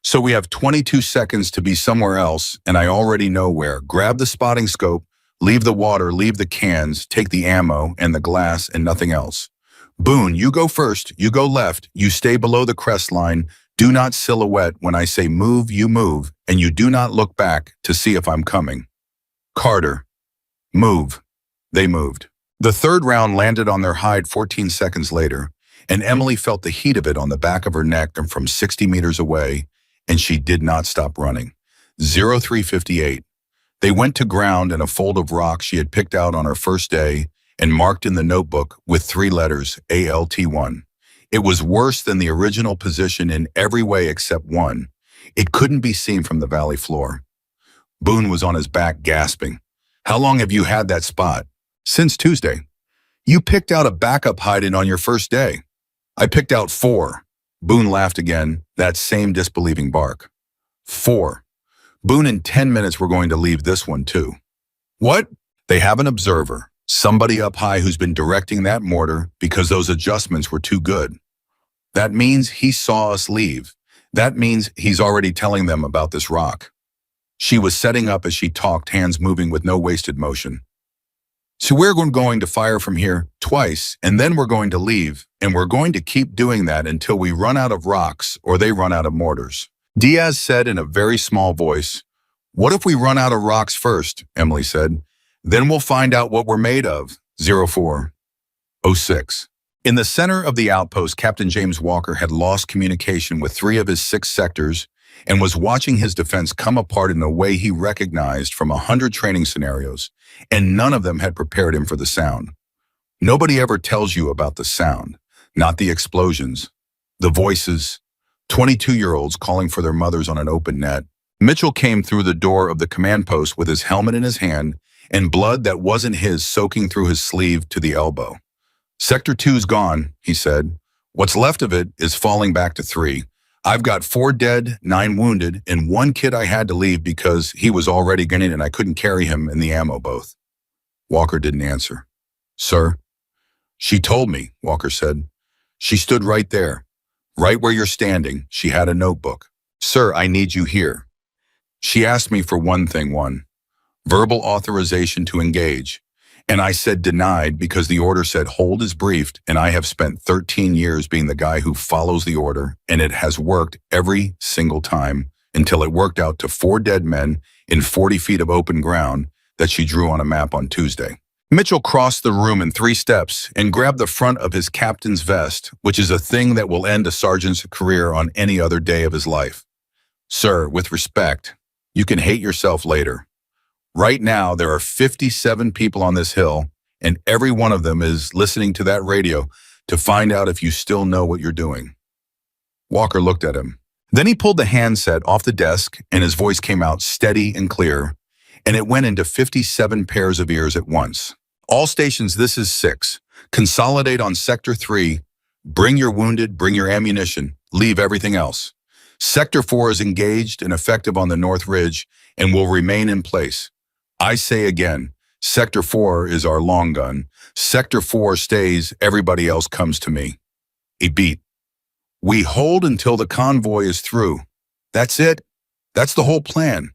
So we have 22 seconds to be somewhere else, and I already know where. Grab the spotting scope, leave the water, leave the cans, take the ammo and the glass and nothing else. Boone, you go first, you go left, you stay below the crest line, do not silhouette when I say move, you move, and you do not look back to see if I'm coming. Carter, move. They moved. The third round landed on their hide 14 seconds later, and Emily felt the heat of it on the back of her neck and from 60 meters away, and she did not stop running. 0358. They went to ground in a fold of rock she had picked out on her first day and marked in the notebook with 3 letters, ALT1. It was worse than the original position in every way except one. It couldn't be seen from the valley floor. Boone was on his back gasping. How long have you had that spot? Since Tuesday. You picked out a backup hide-in on your first day. I picked out 4. Boone laughed again, that same disbelieving bark. 4. Boone, in 10 minutes we're going to leave this one too. What? They have an observer, somebody up high who's been directing that mortar because those adjustments were too good. That means he saw us leave. That means he's already telling them about this rock. She was setting up as she talked, hands moving with no wasted motion. So we're going to fire from here twice, and then we're going to leave, and we're going to keep doing that until we run out of rocks or they run out of mortars. Diaz said in a very small voice. What if we run out of rocks first? Emily said. Then we'll find out what we're made of. 0406. In the center of the outpost, Captain James Walker had lost communication with 3 of his 6 sectors and was watching his defense come apart in a way he recognized from 100 training scenarios, and none of them had prepared him for the sound. Nobody ever tells you about the sound, not the explosions, the voices, 22-year-olds calling for their mothers on an open net. Mitchell came through the door of the command post with his helmet in his hand and blood that wasn't his soaking through his sleeve to the elbow. Sector 2's gone, he said. What's left of it is falling back to 3. I've got 4 dead, 9 wounded, and 1 kid I had to leave because he was already gunning and I couldn't carry him and the ammo both. Walker didn't answer. Sir? She told me, Walker said. She stood right there. Right where you're standing, she had a notebook. Sir, I need you here. She asked me for one thing, verbal authorization to engage. And I said denied because the order said hold as briefed, and I have spent 13 years being the guy who follows the order, and it has worked every single time until it worked out to 4 dead men in 40 feet of open ground that she drew on a map on Tuesday. Mitchell crossed the room in 3 steps and grabbed the front of his captain's vest, which is a thing that will end a sergeant's career on any other day of his life. Sir, with respect, you can hate yourself later. Right now, there are 57 people on this hill, and every one of them is listening to that radio to find out if you still know what you're doing. Walker looked at him. Then he pulled the handset off the desk, and his voice came out steady and clear, and it went into 57 pairs of ears at once. All stations, this is 6. Consolidate on Sector 3. Bring your wounded, bring your ammunition. Leave everything else. Sector 4 is engaged and effective on the North Ridge and will remain in place. I say again, Sector 4 is our long gun. Sector 4 stays, everybody else comes to me. A beat. We hold until the convoy is through. That's it. That's the whole plan.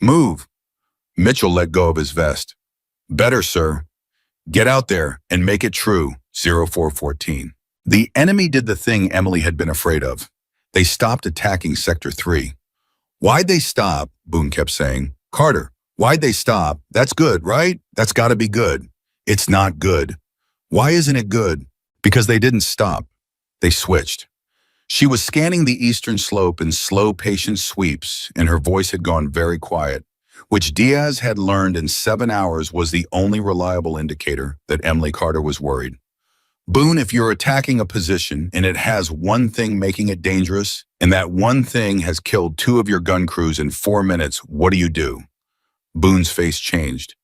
Move. Mitchell let go of his vest. Better, sir. Get out there and make it true, 0414. The enemy did the thing Emily had been afraid of. They stopped attacking Sector 3. Why'd they stop? Boone kept saying. Carter, why'd they stop? That's good, right? That's gotta be good. It's not good. Why isn't it good? Because they didn't stop. They switched. She was scanning the eastern slope in slow, patient sweeps, and her voice had gone very quiet, which Diaz had learned in 7 hours was the only reliable indicator that Emily Carter was worried. Boone, if you're attacking a position and it has one thing making it dangerous, and that one thing has killed 2 of your gun crews in 4 minutes, what do? Boone's face changed.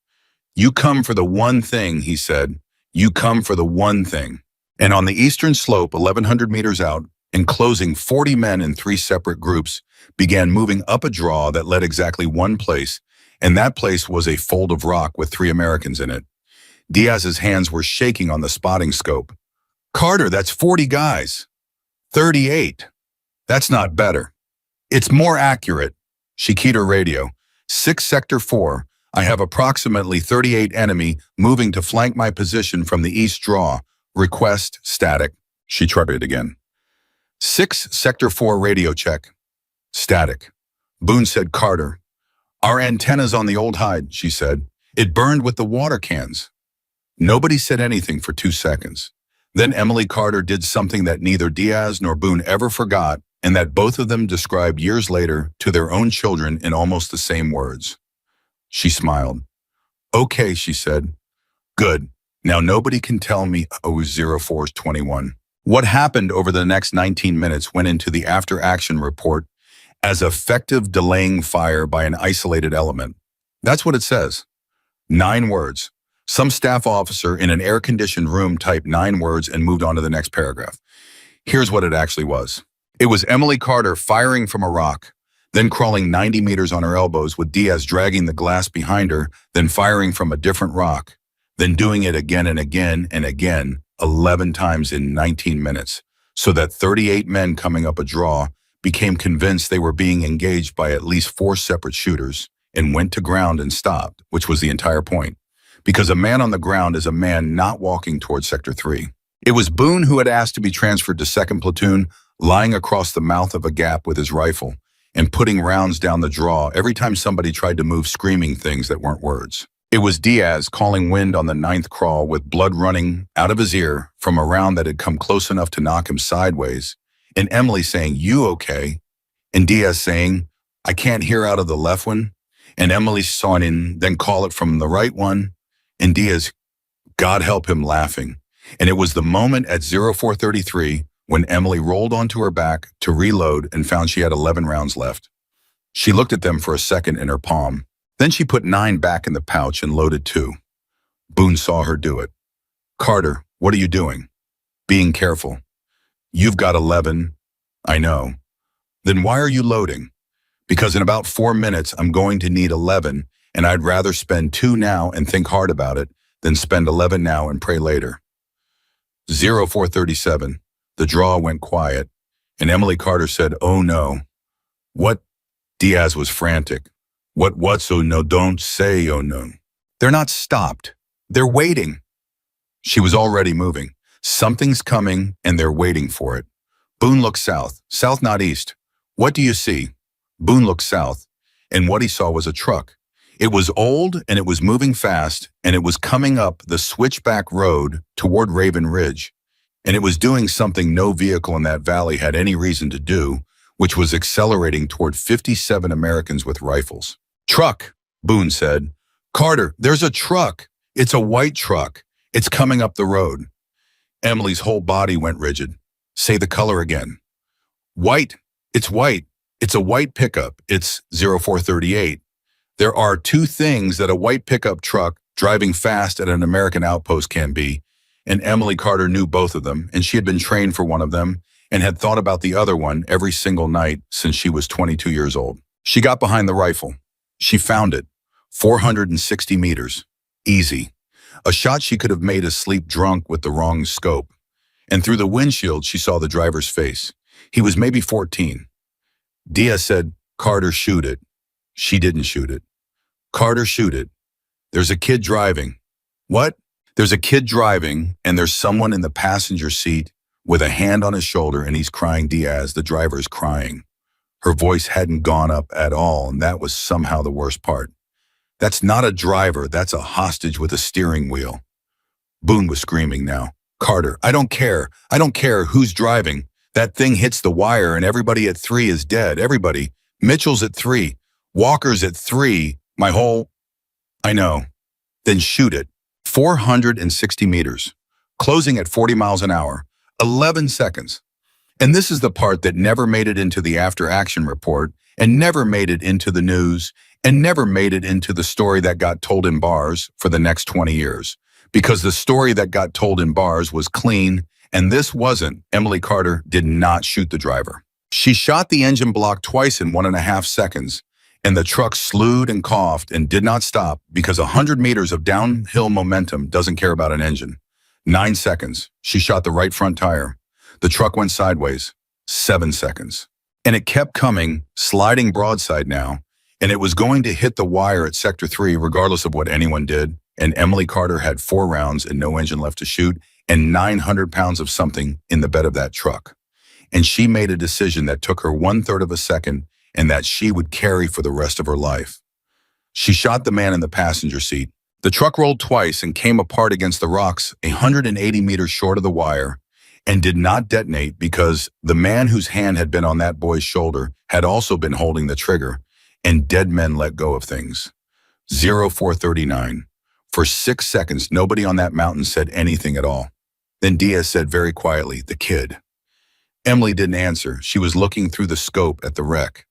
You come for the one thing, he said. You come for the one thing. And on the eastern slope, 1,100 meters out, enclosing 40 men in 3 separate groups, began moving up a draw that led exactly one place, and that place was a fold of rock with 3 Americans in it. Diaz's hands were shaking on the spotting scope. Carter, that's 40 guys. 38. That's not better. It's more accurate. She keyed her radio. 6 Sector 4. I have approximately 38 enemy moving to flank my position from the east draw. Request static. She tried it again. 6 Sector 4 radio check. Static. Boone said, Carter. Our antenna's on the old hide, she said. It burned with the water cans. Nobody said anything for 2 seconds. Then Emily Carter did something that neither Diaz nor Boone ever forgot, and that both of them described years later to their own children in almost the same words. She smiled. Okay, she said. Good. Now nobody can tell me 0421. What happened over the next 19 minutes went into the after-action report as effective delaying fire by an isolated element. That's what it says. 9 words. Some staff officer in an air-conditioned room typed 9 words and moved on to the next paragraph. Here's what it actually was. It was Emily Carter firing from a rock, then crawling 90 meters on her elbows with Diaz dragging the glass behind her, then firing from a different rock, then doing it again and again and again, 11 times in 19 minutes, so that 38 men coming up a draw became convinced they were being engaged by at least 4 separate shooters and went to ground and stopped, which was the entire point. Because a man on the ground is a man not walking towards Sector 3. It was Boone who had asked to be transferred to 2nd Platoon, lying across the mouth of a gap with his rifle and putting rounds down the draw every time somebody tried to move screaming things that weren't words. It was Diaz calling wind on the 9th crawl with blood running out of his ear from a round that had come close enough to knock him sideways, and Emily saying, you okay? And Diaz saying, I can't hear out of the left one, and Emily sawing, then call it from the right one, and Diaz, God help him, laughing. And it was the moment at 0433 when Emily rolled onto her back to reload and found she had 11 rounds left. She looked at them for a second in her palm. Then she put 9 back in the pouch and loaded 2. Boone saw her do it. Carter, what are you doing? Being careful. You've got 11. I know. Then why are you loading? Because in about 4 minutes, I'm going to need 11, and I'd rather spend 2 now and think hard about it than spend 11 now and pray later. 0437. The draw went quiet, and Emily Carter said, oh no. What? Diaz was frantic. What's oh no, don't say oh no. They're not stopped. They're waiting. She was already moving. Something's coming, and they're waiting for it. Boone looked south, not east. What do you see? Boone looked south, and what he saw was a truck. It was old, and it was moving fast, and it was coming up the switchback road toward Raven Ridge, and it was doing something no vehicle in that valley had any reason to do, which was accelerating toward 57 Americans with rifles. Truck, Boone said. Carter, there's a truck. It's a white truck. It's coming up the road. Emily's whole body went rigid. Say the color again. White. It's white. It's a white pickup. It's 0438. There are two things that a white pickup truck driving fast at an American outpost can be, and Emily Carter knew both of them, and she had been trained for one of them and had thought about the other one every single night since she was 22 years old. She got behind the rifle. She found it. 460 meters. Easy. A shot she could have made asleep drunk with the wrong scope. And through the windshield, she saw the driver's face. He was maybe 14. Diaz said, "Carter, shoot it." She didn't shoot it. "Carter, shoot it. There's a kid driving." "What?" "There's a kid driving, and there's someone in the passenger seat with a hand on his shoulder, and he's crying." Diaz, the driver's crying. Her voice hadn't gone up at all, and that was somehow the worst part. "That's not a driver, that's a hostage with a steering wheel." Boone was screaming now. "Carter, I don't care. I don't care who's driving. That thing hits the wire and everybody at 3 is dead. Everybody. Mitchell's at 3. Walker's at 3. My whole..." "I know." "Then shoot it." 460 meters. Closing at 40 miles an hour. 11 seconds. And this is the part that never made it into the after-action report, and never made it into the news, and never made it into the story that got told in bars for the next 20 years. Because the story that got told in bars was clean, and this wasn't. Emily Carter did not shoot the driver. She shot the engine block twice in 1.5 seconds, and the truck slewed and coughed and did not stop because 100 meters of downhill momentum doesn't care about an engine. 9 seconds. She shot the right front tire. The truck went sideways. 7 seconds. And it kept coming, sliding broadside now, and it was going to hit the wire at Sector 3 regardless of what anyone did, and Emily Carter had 4 rounds and no engine left to shoot, and 900 pounds of something in the bed of that truck. And she made a decision that took her 1/3 of a second and that she would carry for the rest of her life. She shot the man in the passenger seat. The truck rolled twice and came apart against the rocks 180 meters short of the wire, and did not detonate because the man whose hand had been on that boy's shoulder had also been holding the trigger, and dead men let go of things. 0439. For 6 seconds, nobody on that mountain said anything at all. Then Diaz said very quietly, "The kid." Emily didn't answer. She was looking through the scope at the wreck.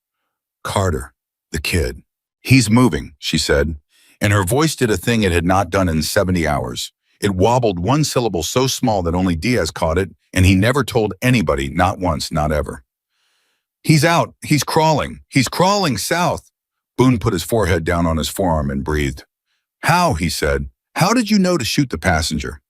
"Carter, the kid. He's moving," she said, and her voice did a thing it had not done in 70 hours. It wobbled one syllable so small that only Diaz caught it, and he never told anybody, not once, not ever. "He's out. He's crawling. He's crawling south." Boone put his forehead down on his forearm and breathed. "How?" he said. "How did you know to shoot the passenger?"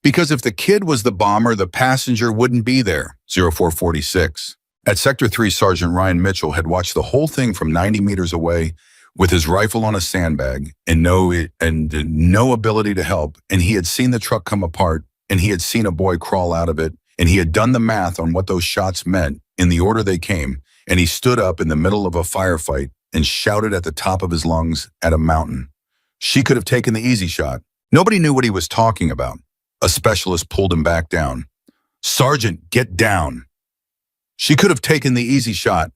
"Because if the kid was the bomber, the passenger wouldn't be there." 0446. At Sector 3, Sergeant Ryan Mitchell had watched the whole thing from 90 meters away with his rifle on a sandbag and no ability to help, and he had seen the truck come apart, and he had seen a boy crawl out of it, and he had done the math on what those shots meant in the order they came, and he stood up in the middle of a firefight and shouted at the top of his lungs at a mountain. She could have taken the easy shot. Nobody knew what he was talking about. A specialist pulled him back down. "Sergeant, get down." She could have taken the easy shot.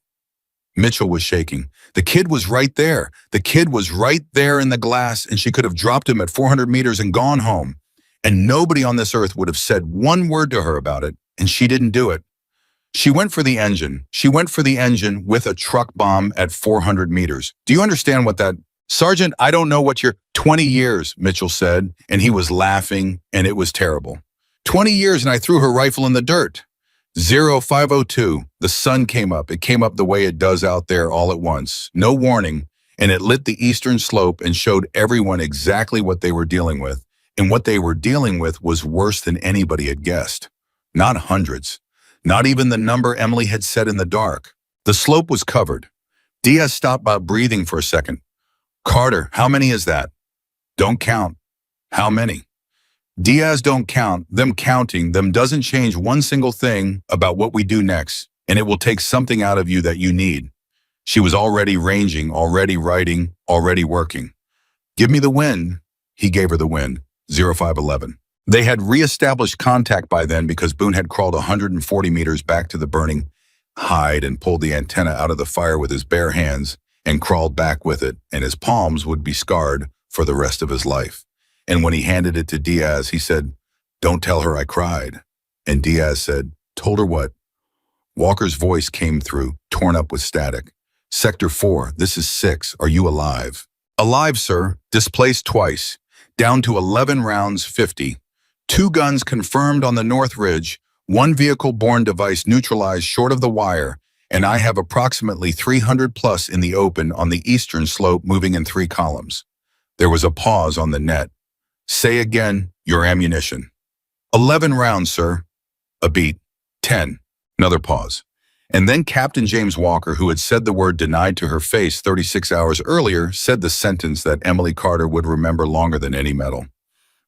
Mitchell was shaking. The kid was right there. The kid was right there in the glass, and she could have dropped him at 400 meters and gone home. And nobody on this earth would have said one word to her about it, and she didn't do it. She went for the engine. She went for the engine with a truck bomb at 400 meters. Do you understand what that... "Sergeant, I don't know what you're..." 20 years, Mitchell said, and he was laughing, and it was terrible. 20 years, and I threw her rifle in the dirt. 0502, the sun came up. It came up the way it does out there all at once. No warning, and it lit the eastern slope and showed everyone exactly what they were dealing with. And what they were dealing with was worse than anybody had guessed. Not hundreds. Not even the number Emily had said in the dark. The slope was covered. Diaz stopped by breathing for a second. "Carter, how many is that?" "Don't count." "How many?" "Diaz, don't count. Them counting them doesn't change one single thing about what we do next, and it will take something out of you that you need." She was already ranging, already writing, already working. "Give me the wind." He gave her the wind. 0511. They had reestablished contact by then because Boone had crawled 140 meters back to the burning hide and pulled the antenna out of the fire with his bare hands and crawled back with it, and his palms would be scarred for the rest of his life. And when he handed it to Diaz, he said, "Don't tell her I cried." And Diaz said, "Told her what?" Walker's voice came through, torn up with static. "Sector 4, this is 6. Are you alive?" "Alive, sir. Displaced twice. Down to 11 rounds, 50. 2 guns confirmed on the North Ridge, 1 vehicle-borne device neutralized short of the wire, and I have approximately 300 plus in the open on the eastern slope moving in 3 columns." There was a pause on the net. "Say again, your ammunition." 11 rounds, sir." A beat. 10. Another pause. And then Captain James Walker, who had said the word denied to her face 36 hours earlier, said the sentence that Emily Carter would remember longer than any medal.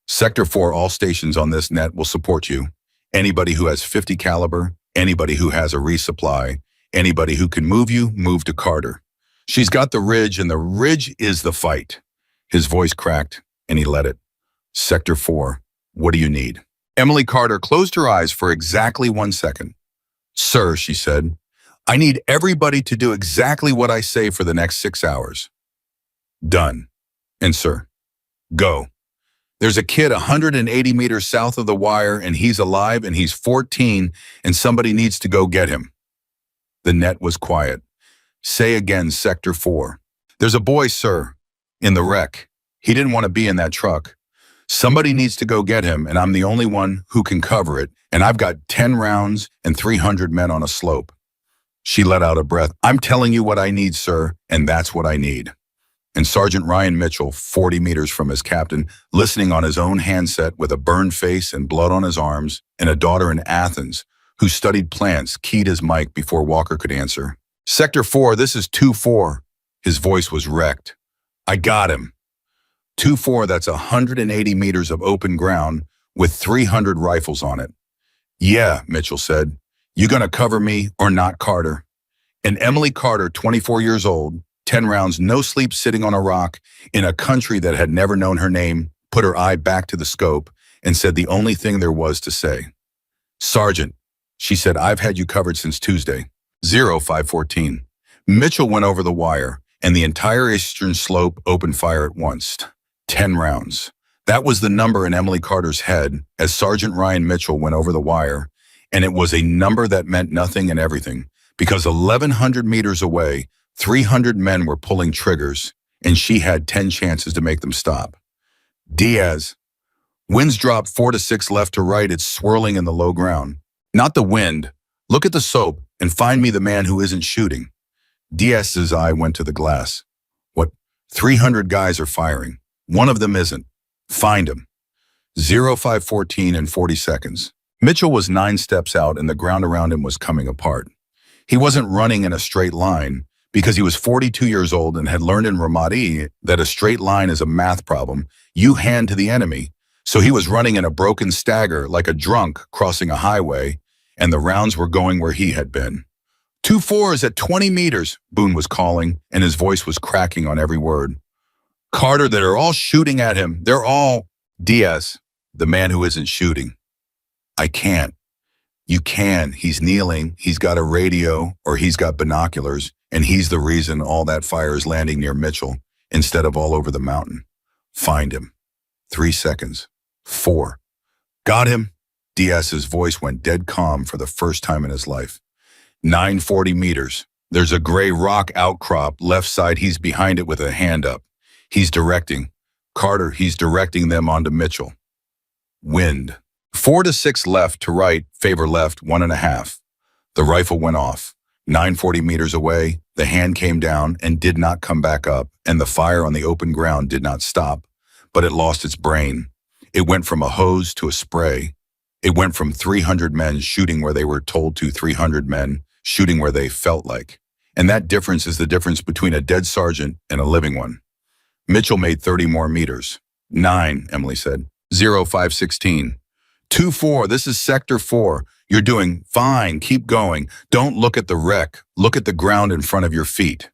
"Sector 4, all stations on this net will support you. Anybody who has 50 caliber, anybody who has a resupply, anybody who can move you, move to Carter. She's got the ridge, and the ridge is the fight." His voice cracked, and he let it. "Sector 4, what do you need?" Emily Carter closed her eyes for exactly 1 second. "Sir," she said, "I need everybody to do exactly what I say for the next 6 hours." "Done." "And sir, go. There's a kid 180 meters south of the wire, and he's alive, and he's 14, and somebody needs to go get him." The net was quiet. "Say again, Sector 4. There's a boy, sir, in the wreck. He didn't want to be in that truck. Somebody needs to go get him, and I'm the only one who can cover it, and I've got 10 rounds and 300 men on a slope." She let out a breath. "I'm telling you what I need, sir, and that's what I need." And Sergeant Ryan Mitchell, 40 meters from his captain, listening on his own handset with a burned face and blood on his arms, and a daughter in Athens who studied plants, keyed his mic before Walker could answer. "Sector 4, this is 2-4. His voice was wrecked. "I got him. 2-4, that's 180 meters of open ground with 300 rifles on it." "Yeah," Mitchell said. "You gonna cover me or not, Carter?" And Emily Carter, 24 years old, 10 rounds, no sleep, sitting on a rock in a country that had never known her name, put her eye back to the scope and said the only thing there was to say. "Sergeant," she said, "I've had you covered since Tuesday." 0514. Mitchell went over the wire, and the entire eastern slope opened fire at once. 10 rounds. That was the number in Emily Carter's head as Sergeant Ryan Mitchell went over the wire, and it was a number that meant nothing and everything, because 1,100 meters away, 300 men were pulling triggers, and she had 10 chances to make them stop. "Diaz, winds drop 4 to 6 left to right. It's swirling in the low ground." "Not the wind. Look at the soap and find me the man who isn't shooting." Diaz's eye went to the glass. "What? 300 guys are firing. One of them isn't. Find him." 0514 in 40 seconds. Mitchell was 9 steps out, and the ground around him was coming apart. He wasn't running in a straight line because he was 42 years old and had learned in Ramadi that a straight line is a math problem you hand to the enemy. So he was running in a broken stagger like a drunk crossing a highway, and the rounds were going where he had been. 2-4 is at 20 meters, Boone was calling, and his voice was cracking on every word. "Carter, they're all shooting at him. They're all—" "Diaz, the man who isn't shooting." "I can't." "You can. He's kneeling, he's got a radio, or he's got binoculars, and he's the reason all that fire is landing near Mitchell instead of all over the mountain. Find him." 3 seconds. 4. "Got him." Diaz's voice went dead calm for the first time in his life. 940 meters. There's a gray rock outcrop, left side. He's behind it with a hand up. He's directing. Carter, he's directing them onto Mitchell. Wind. 4 to 6 left to right, favor left, 1.5. The rifle went off. 940 meters away, the hand came down and did not come back up, and the fire on the open ground did not stop, but it lost its brain. It went from a hose to a spray. It went from 300 men shooting where they were told to 300 men shooting where they felt like. And that difference is the difference between a dead sergeant and a living one. Mitchell made 30 more meters. 9, Emily said. 0516. 2-4, this is Sector 4. You're doing fine, keep going. Don't look at the wreck, look at the ground in front of your feet.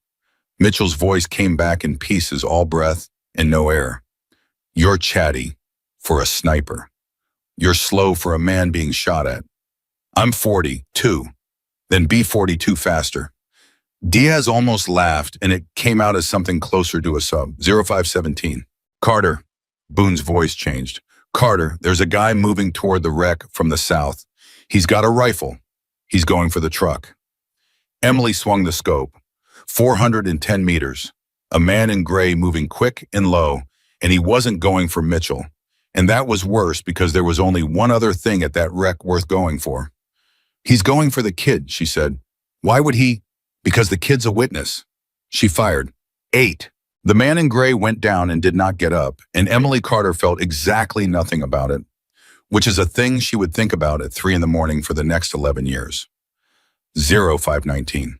Mitchell's voice came back in pieces, all breath and no air. You're chatty for a sniper. You're slow for a man being shot at. I'm 42, then be 42 faster. Diaz almost laughed, and it came out as something closer to a sub. 0517. Carter. Boone's voice changed. Carter, there's a guy moving toward the wreck from the south. He's got a rifle. He's going for the truck. Emily swung the scope. 410 meters. A man in gray moving quick and low, and he wasn't going for Mitchell. And that was worse because there was only one other thing at that wreck worth going for. He's going for the kid, she said. Why would he? Because the kid's a witness. She fired. 8. The man in gray went down and did not get up, and Emily Carter felt exactly nothing about it, which is a thing she would think about at 3 in the morning for the next 11 years. 0519.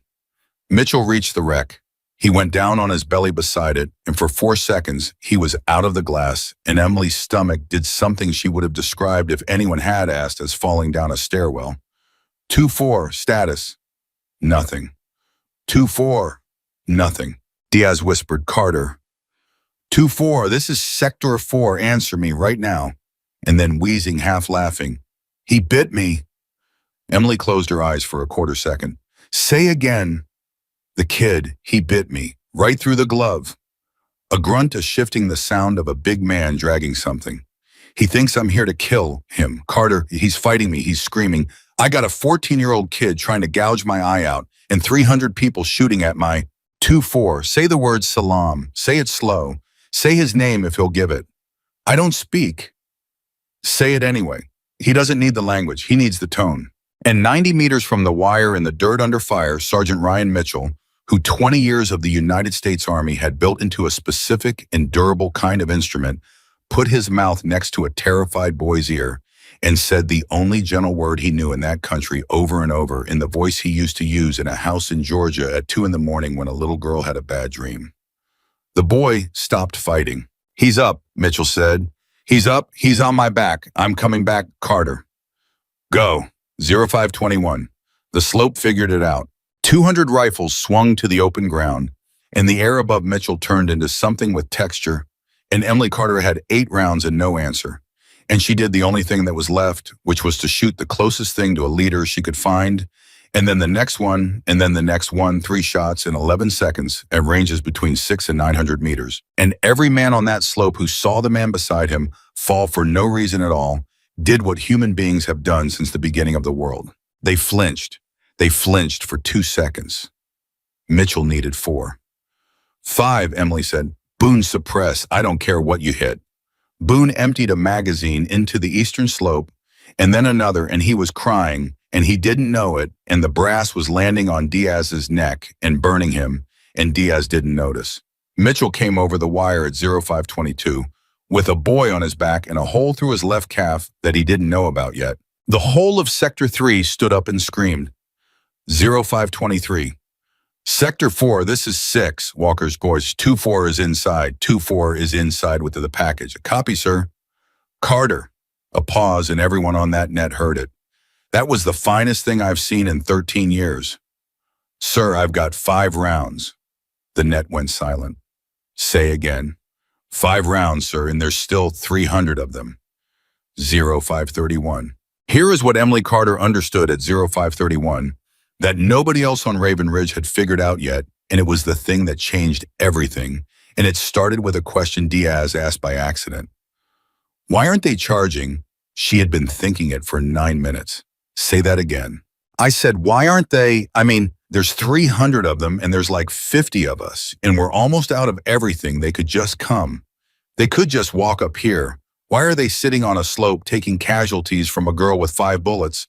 Mitchell reached the wreck. He went down on his belly beside it, and for 4 seconds, he was out of the glass, and Emily's stomach did something she would have described if anyone had asked as falling down a stairwell. 2-4, status. Nothing. 2-4, nothing. Diaz whispered, Carter. 2-4, this is Sector 4, answer me right now. And then wheezing, half laughing, he bit me. Emily closed her eyes for a quarter second. Say again. The kid, he bit me, right through the glove. A grunt is shifting the sound of a big man dragging something. He thinks I'm here to kill him. Carter, he's fighting me, he's screaming. I got a 14-year-old kid trying to gouge my eye out and 300 people shooting at my 2-4. Say the word salam. Say it slow. Say his name if he'll give it. I don't speak. Say it anyway. He doesn't need the language. He needs the tone. And 90 meters from the wire in the dirt under fire, Sergeant Ryan Mitchell, who 20 years of the United States Army had built into a specific and durable kind of instrument, put his mouth next to a terrified boy's ear and said the only gentle word he knew in that country over and over in the voice he used to use in a house in Georgia at 2 in the morning when a little girl had a bad dream. The boy stopped fighting. He's up, Mitchell said. He's up. He's on my back. I'm coming back, Carter. Go. 0521. The slope figured it out. 200 rifles swung to the open ground, and the air above Mitchell turned into something with texture, and Emily Carter had 8 rounds and no answer. And she did the only thing that was left, which was to shoot the closest thing to a leader she could find, and then the next one, and then the next one, 3 shots in 11 seconds at ranges between 600 and 900 meters. And every man on that slope who saw the man beside him fall for no reason at all did what human beings have done since the beginning of the world. They flinched. They flinched for 2 seconds. Mitchell needed 4. 5, Emily said. Boone suppress. I don't care what you hit. Boone emptied a magazine into the eastern slope, and then another, and he was crying, and he didn't know it, and the brass was landing on Diaz's neck and burning him, and Diaz didn't notice. Mitchell came over the wire at 0522 with a boy on his back and a hole through his left calf that he didn't know about yet. The whole of Sector 3 stood up and screamed. 0523. Sector 4, this is 6, Walker's voice. 2-4 is inside. 2-4 is inside with the package. A copy, sir. Carter. A pause, and everyone on that net heard it. That was the finest thing I've seen in 13 years. Sir, I've got 5 rounds. The net went silent. Say again. 5 rounds, sir, and there's still 300 of them. 0531. Here is what Emily Carter understood at 0531. That nobody else on Raven Ridge had figured out yet, and it was the thing that changed everything, and it started with a question Diaz asked by accident. Why aren't they charging? She had been thinking it for 9 minutes. Say that again. I said, why aren't they? There's 300 of them, and there's like 50 of us, and we're almost out of everything. They could just come. They could just walk up here. Why are they sitting on a slope taking casualties from a girl with 5 bullets?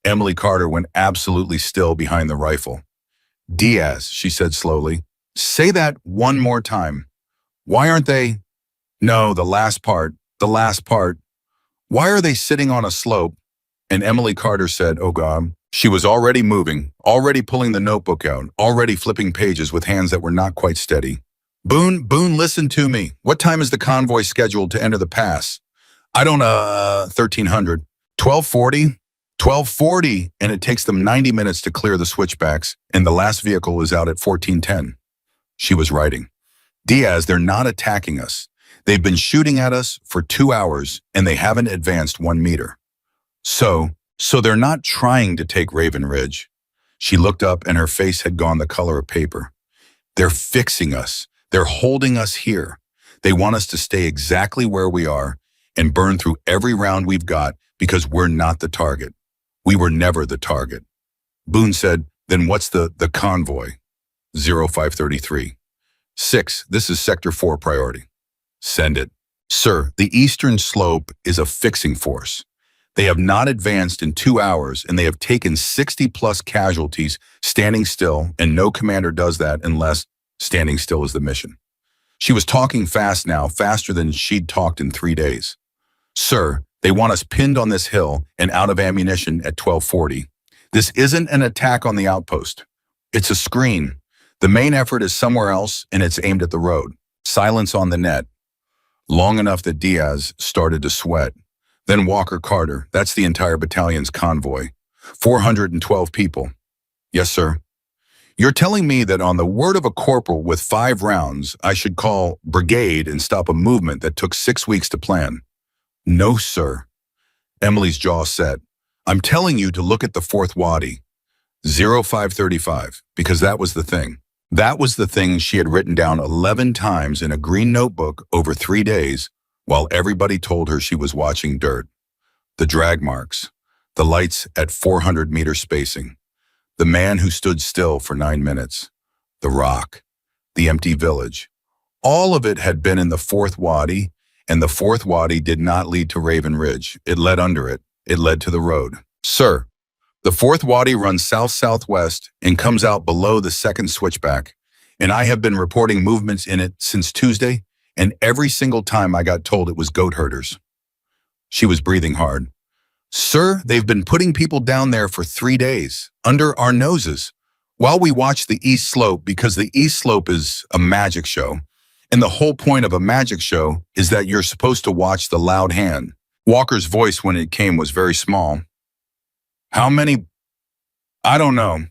Emily Carter went absolutely still behind the rifle. Diaz, she said slowly, say that one more time. Why aren't they? No, the last part. Why are they sitting on a slope? And Emily Carter said, oh God. She was already moving, already pulling the notebook out, already flipping pages with hands that were not quite steady. Boone, listen to me. What time is the convoy scheduled to enter the pass? I don't, 1300. 1240? 1240, and it takes them 90 minutes to clear the switchbacks, and the last vehicle is out at 1410. She was writing. Diaz, they're not attacking us. They've been shooting at us for 2 hours, and they haven't advanced 1 meter. So they're not trying to take Raven Ridge. She looked up, and her face had gone the color of paper. They're fixing us. They're holding us here. They want us to stay exactly where we are and burn through every round we've got because we're not the target. We were never the target. Boone said, then what's the convoy? 0533. 6, this is Sector 4 priority. Send it. Sir, the eastern slope is a fixing force. They have not advanced in 2 hours and they have taken 60-plus casualties standing still, and no commander does that unless standing still is the mission. She was talking fast now, faster than she'd talked in 3 days. Sir, they want us pinned on this hill and out of ammunition at 1240. This isn't an attack on the outpost. It's a screen. The main effort is somewhere else and it's aimed at the road. Silence on the net. Long enough that Diaz started to sweat. Then Walker Carter, that's the entire battalion's convoy. 412 people. Yes, sir. You're telling me that on the word of a corporal with 5 rounds, I should call brigade and stop a movement that took 6 weeks to plan? No, sir. Emily's jaw set. I'm telling you to look at the 4th Wadi. 0535, because that was the thing. That was the thing she had written down 11 times in a green notebook over 3 days, while everybody told her she was watching dirt. The drag marks, the lights at 400-meter spacing, the man who stood still for 9 minutes, the rock, the empty village. All of it had been in the 4th Wadi, and the 4th Wadi did not lead to Raven Ridge. It led under it. It led to the road. Sir, the 4th Wadi runs south-southwest and comes out below the 2nd switchback, and I have been reporting movements in it since Tuesday, and every single time I got told it was goat herders. She was breathing hard. Sir, they've been putting people down there for 3 days, under our noses, while we watch the East Slope, because the East Slope is a magic show, and the whole point of a magic show is that you're supposed to watch the loud hand. Walker's voice when it came was very small. How many? I don't know.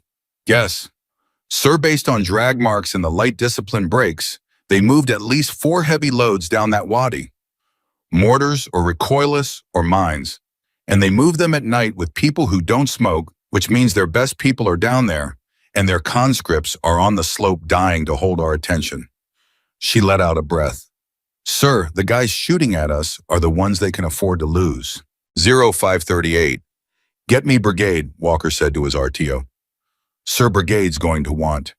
Guess. Sir, based on drag marks and the light discipline breaks, they moved at least 4 heavy loads down that wadi. Mortars or recoilless or mines. And they move them at night with people who don't smoke, which means their best people are down there, and their conscripts are on the slope dying to hold our attention. She let out a breath. Sir, the guys shooting at us are the ones they can afford to lose. 0538. Get me brigade, Walker said to his RTO. Sir, brigade's going to want.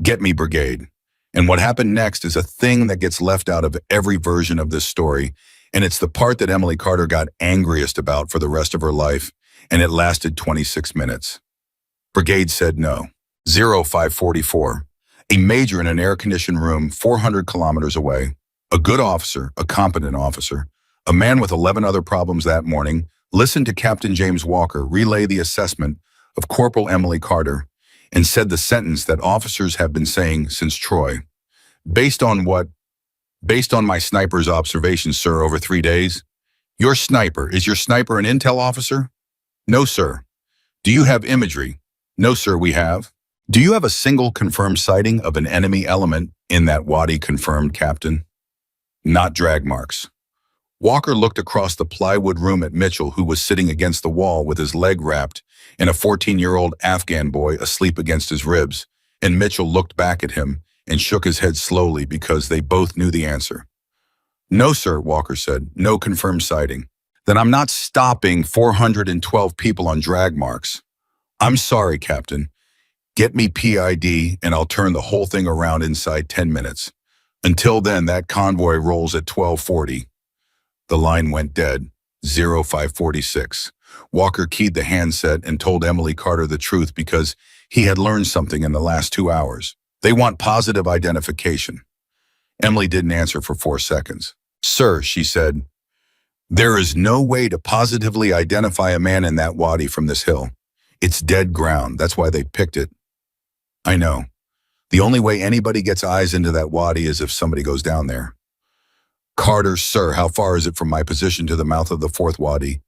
Get me brigade. And what happened next is a thing that gets left out of every version of this story, and it's the part that Emily Carter got angriest about for the rest of her life, and it lasted 26 minutes. Brigade said no. 0544. A major in an air-conditioned room 400 kilometers away, a good officer, a competent officer, a man with 11 other problems that morning, listened to Captain James Walker relay the assessment of Corporal Emily Carter and said the sentence that officers have been saying since Troy. Based on what? Based on my sniper's observations, sir, over 3 days. Your sniper, is your sniper an intel officer? No, sir. Do you have imagery? No, sir, we have. Do you have a single confirmed sighting of an enemy element in that wadi confirmed, Captain? Not drag marks. Walker looked across the plywood room at Mitchell, who was sitting against the wall with his leg wrapped, and a 14-year-old Afghan boy asleep against his ribs, and Mitchell looked back at him and shook his head slowly because they both knew the answer. No, sir, Walker said, no confirmed sighting. Then I'm not stopping 412 people on drag marks. I'm sorry, Captain. Get me PID and I'll turn the whole thing around inside 10 minutes. Until then, that convoy rolls at 1240. The line went dead. 0546. Walker keyed the handset and told Emily Carter the truth because he had learned something in the last 2 hours. They want positive identification. Emily didn't answer for 4 seconds. Sir, she said, there is no way to positively identify a man in that wadi from this hill. It's dead ground. That's why they picked it. I know. The only way anybody gets eyes into that wadi is if somebody goes down there. Carter, sir, how far is it from my position to the mouth of the 4th wadi?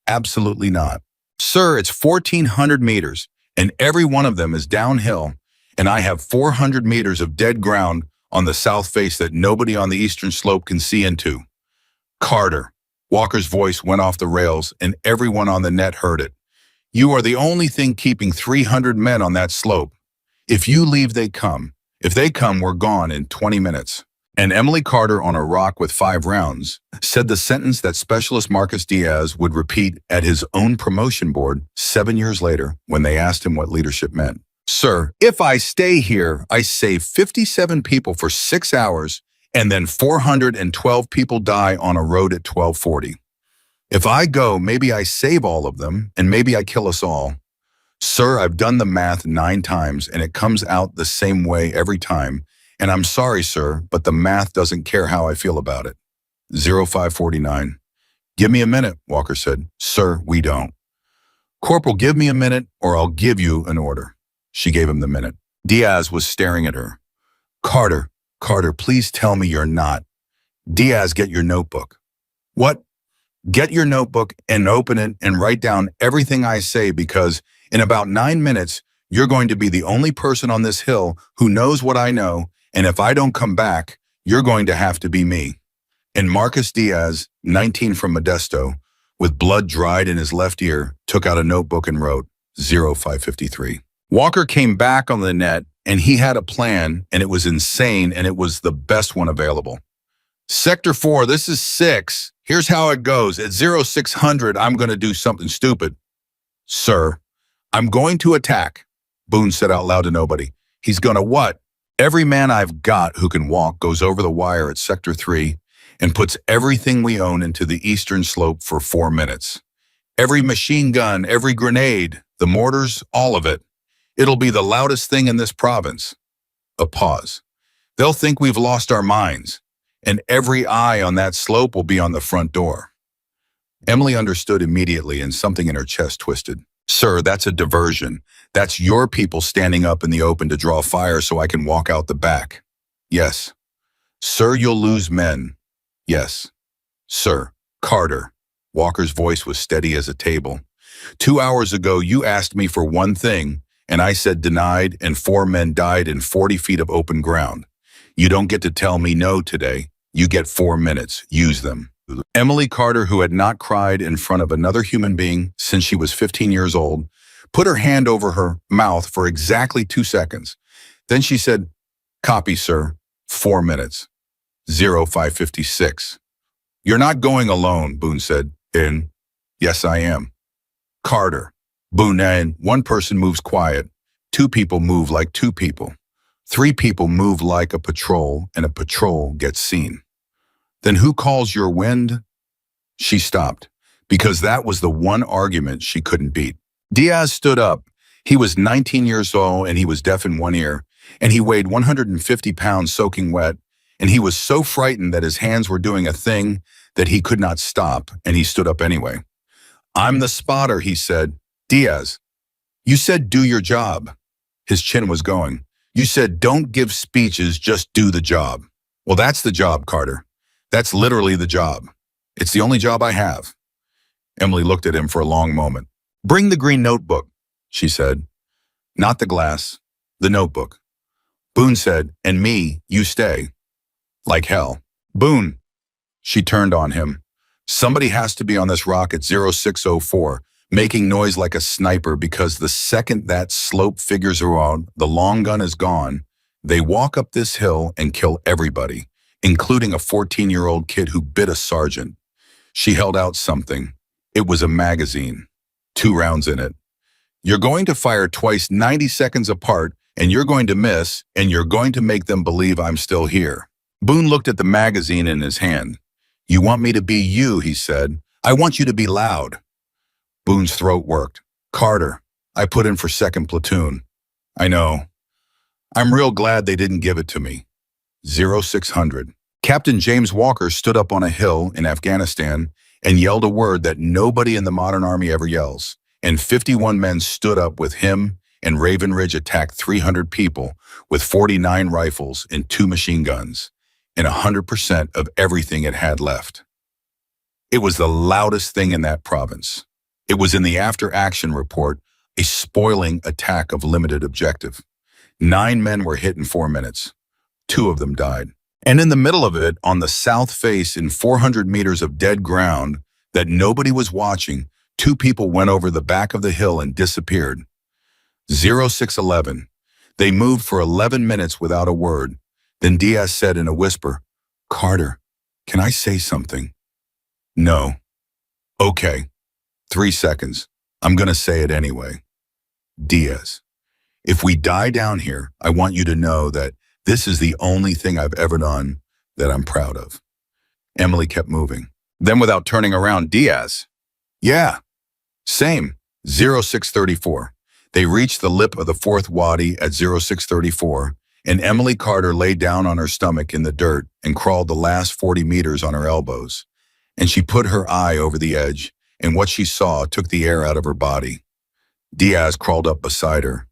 Absolutely not. Sir, it's 1,400 meters, and every one of them is downhill, and I have 400 meters of dead ground on the south face that nobody on the eastern slope can see into. Carter. Walker's voice went off the rails, and everyone on the net heard it. You are the only thing keeping 300 men on that slope. If you leave, they come. If they come, we're gone in 20 minutes. And Emily Carter on a rock with 5 rounds said the sentence that Specialist Marcus Diaz would repeat at his own promotion board 7 years later when they asked him what leadership meant. Sir, if I stay here, I save 57 people for 6 hours and then 412 people die on a road at 1240. If I go, maybe I save all of them and maybe I kill us all. Sir, I've done the math 9 times and it comes out the same way every time. And I'm sorry, sir, but the math doesn't care how I feel about it. 0549. Give me a minute, Walker said. Sir, we don't. Corporal, give me a minute or I'll give you an order. She gave him the minute. Diaz was staring at her. Carter, please tell me you're not. Diaz, get your notebook. What? Get your notebook and open it and write down everything I say because in about 9 minutes, you're going to be the only person on this hill who knows what I know, and if I don't come back, you're going to have to be me. And Marcus Diaz, 19 from Modesto, with blood dried in his left ear, took out a notebook and wrote 0553. Walker came back on the net, and he had a plan, and it was insane, and it was the best one available. Sector 4, this is 6. Here's how it goes. At 0600, I'm going to do something stupid. Sir, I'm going to attack. Boone said out loud to nobody. He's gonna what? Every man I've got who can walk goes over the wire at Sector 3 and puts everything we own into the eastern slope for 4 minutes. Every machine gun, every grenade, the mortars, all of it. It'll be the loudest thing in this province. A pause. They'll think we've lost our minds, and every eye on that slope will be on the front door. Emily understood immediately and something in her chest twisted. Sir, that's a diversion. That's your people standing up in the open to draw fire so I can walk out the back. Yes. Sir, you'll lose men. Yes. Sir. Carter. Walker's voice was steady as a table. 2 hours ago, you asked me for one thing, and I said denied, and 4 men died in 40 feet of open ground. You don't get to tell me no today. You get 4 minutes. Use them. Emily Carter, who had not cried in front of another human being since she was 15 years old, put her hand over her mouth for exactly 2 seconds. Then she said, copy, sir. 4 minutes. 0556. You're not going alone, Boone said. In. Yes, I am. Carter. Boone, and 1 person moves quiet. 2 people move like 2 people. 3 people move like a patrol, and a patrol gets seen. Then who calls your wind? She stopped, because that was the one argument she couldn't beat. Diaz stood up. He was 19 years old, and he was deaf in one ear, and he weighed 150 pounds soaking wet, and he was so frightened that his hands were doing a thing that he could not stop, and he stood up anyway. I'm the spotter, he said. Diaz, you said do your job. His chin was going. You said don't give speeches, just do the job. Well, that's the job, Carter. That's literally the job. It's the only job I have. Emily looked at him for a long moment. Bring the green notebook, she said. Not the glass, the notebook. Boone said, and me, you stay. Like hell. Boone. She turned on him. Somebody has to be on this rock at 0604, making noise like a sniper because the second that slope figures around, the long gun is gone, they walk up this hill and kill everybody, including a 14-year-old kid who bit a sergeant. She held out something. It was a magazine. 2 rounds in it. You're going to fire twice 90 seconds apart, and you're going to miss, and you're going to make them believe I'm still here. Boone looked at the magazine in his hand. You want me to be you, he said. I want you to be loud. Boone's throat worked. Carter, I put in for 2nd platoon. I know. I'm real glad they didn't give it to me. 0600. Captain James Walker stood up on a hill in Afghanistan and yelled a word that nobody in the modern army ever yells, and 51 men stood up with him, and Raven Ridge attacked 300 people with 49 rifles and 2 machine guns, and 100% of everything it had left. It was the loudest thing in that province. It was in the after-action report, a spoiling attack of limited objective. 9 men were hit in 4 minutes. 2 of them died. And in the middle of it, on the south face in 400 meters of dead ground that nobody was watching, 2 people went over the back of the hill and disappeared. 0611. They moved for 11 minutes without a word. Then Diaz said in a whisper, Carter, can I say something? No. Okay. 3 seconds. I'm gonna say it anyway. Diaz, if we die down here, I want you to know that this is the only thing I've ever done that I'm proud of. Emily kept moving. Then without turning around, Diaz. Yeah, same. 0634. They reached the lip of the fourth wadi at 0634, and Emily Carter lay down on her stomach in the dirt and crawled the last 40 meters on her elbows. And she put her eye over the edge, and what she saw took the air out of her body. Diaz crawled up beside her.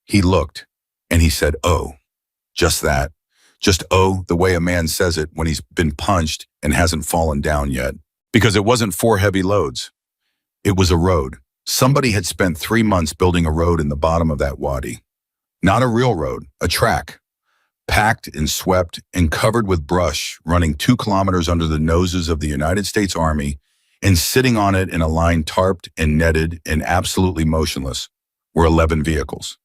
He looked, and he said, "Oh." Just that. Just "oh," the way a man says it when he's been punched and hasn't fallen down yet. Because it wasn't 4 heavy loads. It was a road. Somebody had spent 3 months building a road in the bottom of that wadi. Not a real road, a track. Packed and swept and covered with brush, running 2 kilometers under the noses of the United States Army, and sitting on it in a line tarped and netted and absolutely motionless were 11 vehicles.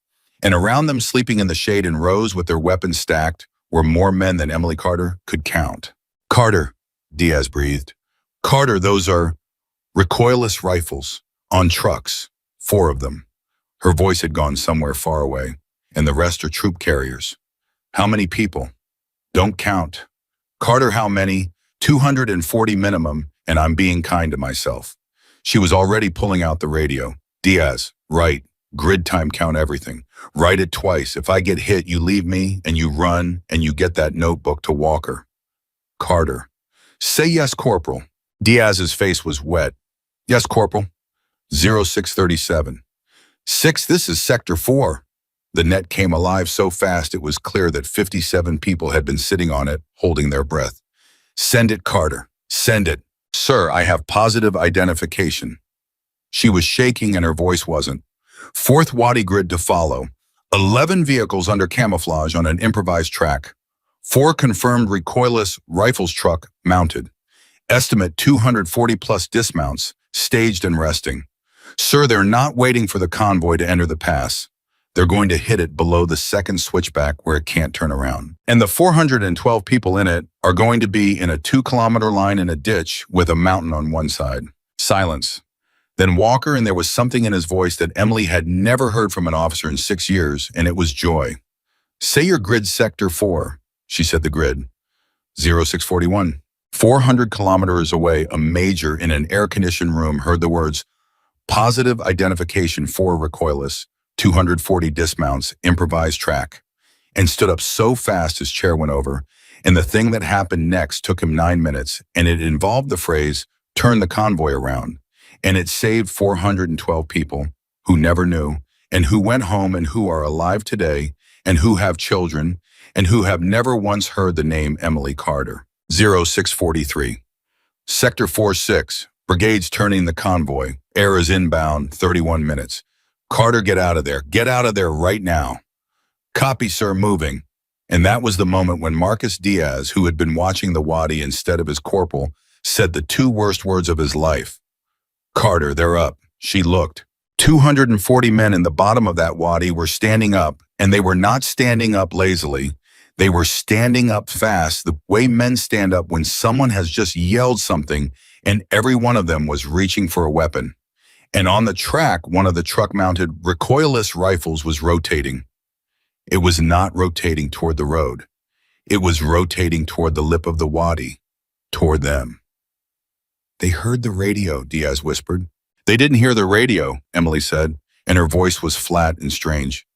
And around them, sleeping in the shade in rows with their weapons stacked, were more men than Emily Carter could count. "Carter," Diaz breathed. "Carter, those are recoilless rifles on trucks, 4 of them." Her voice had gone somewhere far away. "And the rest are troop carriers." "How many people?" "Don't count." "Carter, how many?" 240 minimum, and I'm being kind to myself." She was already pulling out the radio. "Diaz, right. Grid time, count everything. Write it twice. If I get hit, you leave me, and you run, and you get that notebook to Walker." "Carter." "Say yes, Corporal." Diaz's face was wet. "Yes, Corporal." 0637. 6, this is Sector 4. The net came alive so fast it was clear that 57 people had been sitting on it, holding their breath. "Send it, Carter. Send it." "Sir, I have positive identification." She was shaking and her voice wasn't. "Fourth wadi grid to follow. 11 vehicles under camouflage on an improvised track. 4 confirmed recoilless rifles truck mounted. Estimate 240 plus dismounts, staged and resting. Sir, they're not waiting for the convoy to enter the pass. They're going to hit it below the second switchback where it can't turn around. And the 412 people in it are going to be in a 2-kilometer line in a ditch with a mountain on one side." Silence. Then Walker, and there was something in his voice that Emily had never heard from an officer in 6 years, and it was joy. "Say your grid Sector 4, she said the grid. 0641. 400 kilometers away, a major in an air-conditioned room heard the words, "Positive identification 4 recoilless, 240 dismounts, improvised track," and stood up so fast his chair went over, and the thing that happened next took him 9 minutes, and it involved the phrase, "turn the convoy around," and it saved 412 people who never knew, and who went home and who are alive today, and who have children, and who have never once heard the name Emily Carter. 0643. Sector 46, brigades turning the convoy. Air is inbound, 31 minutes. "Carter, get out of there. Get out of there right now." "Copy, sir, moving." And that was the moment when Marcus Diaz, who had been watching the wadi instead of his corporal, said the 2 worst words of his life. "Carter, they're up." She looked. 240 men in the bottom of that wadi were standing up, and they were not standing up lazily. They were standing up fast, the way men stand up when someone has just yelled something, and every one of them was reaching for a weapon. And on the track, one of the truck-mounted recoilless rifles was rotating. It was not rotating toward the road. It was rotating toward the lip of the wadi, toward them. "They heard the radio," Diaz whispered. "They didn't hear the radio," Emily said, and her voice was flat and strange.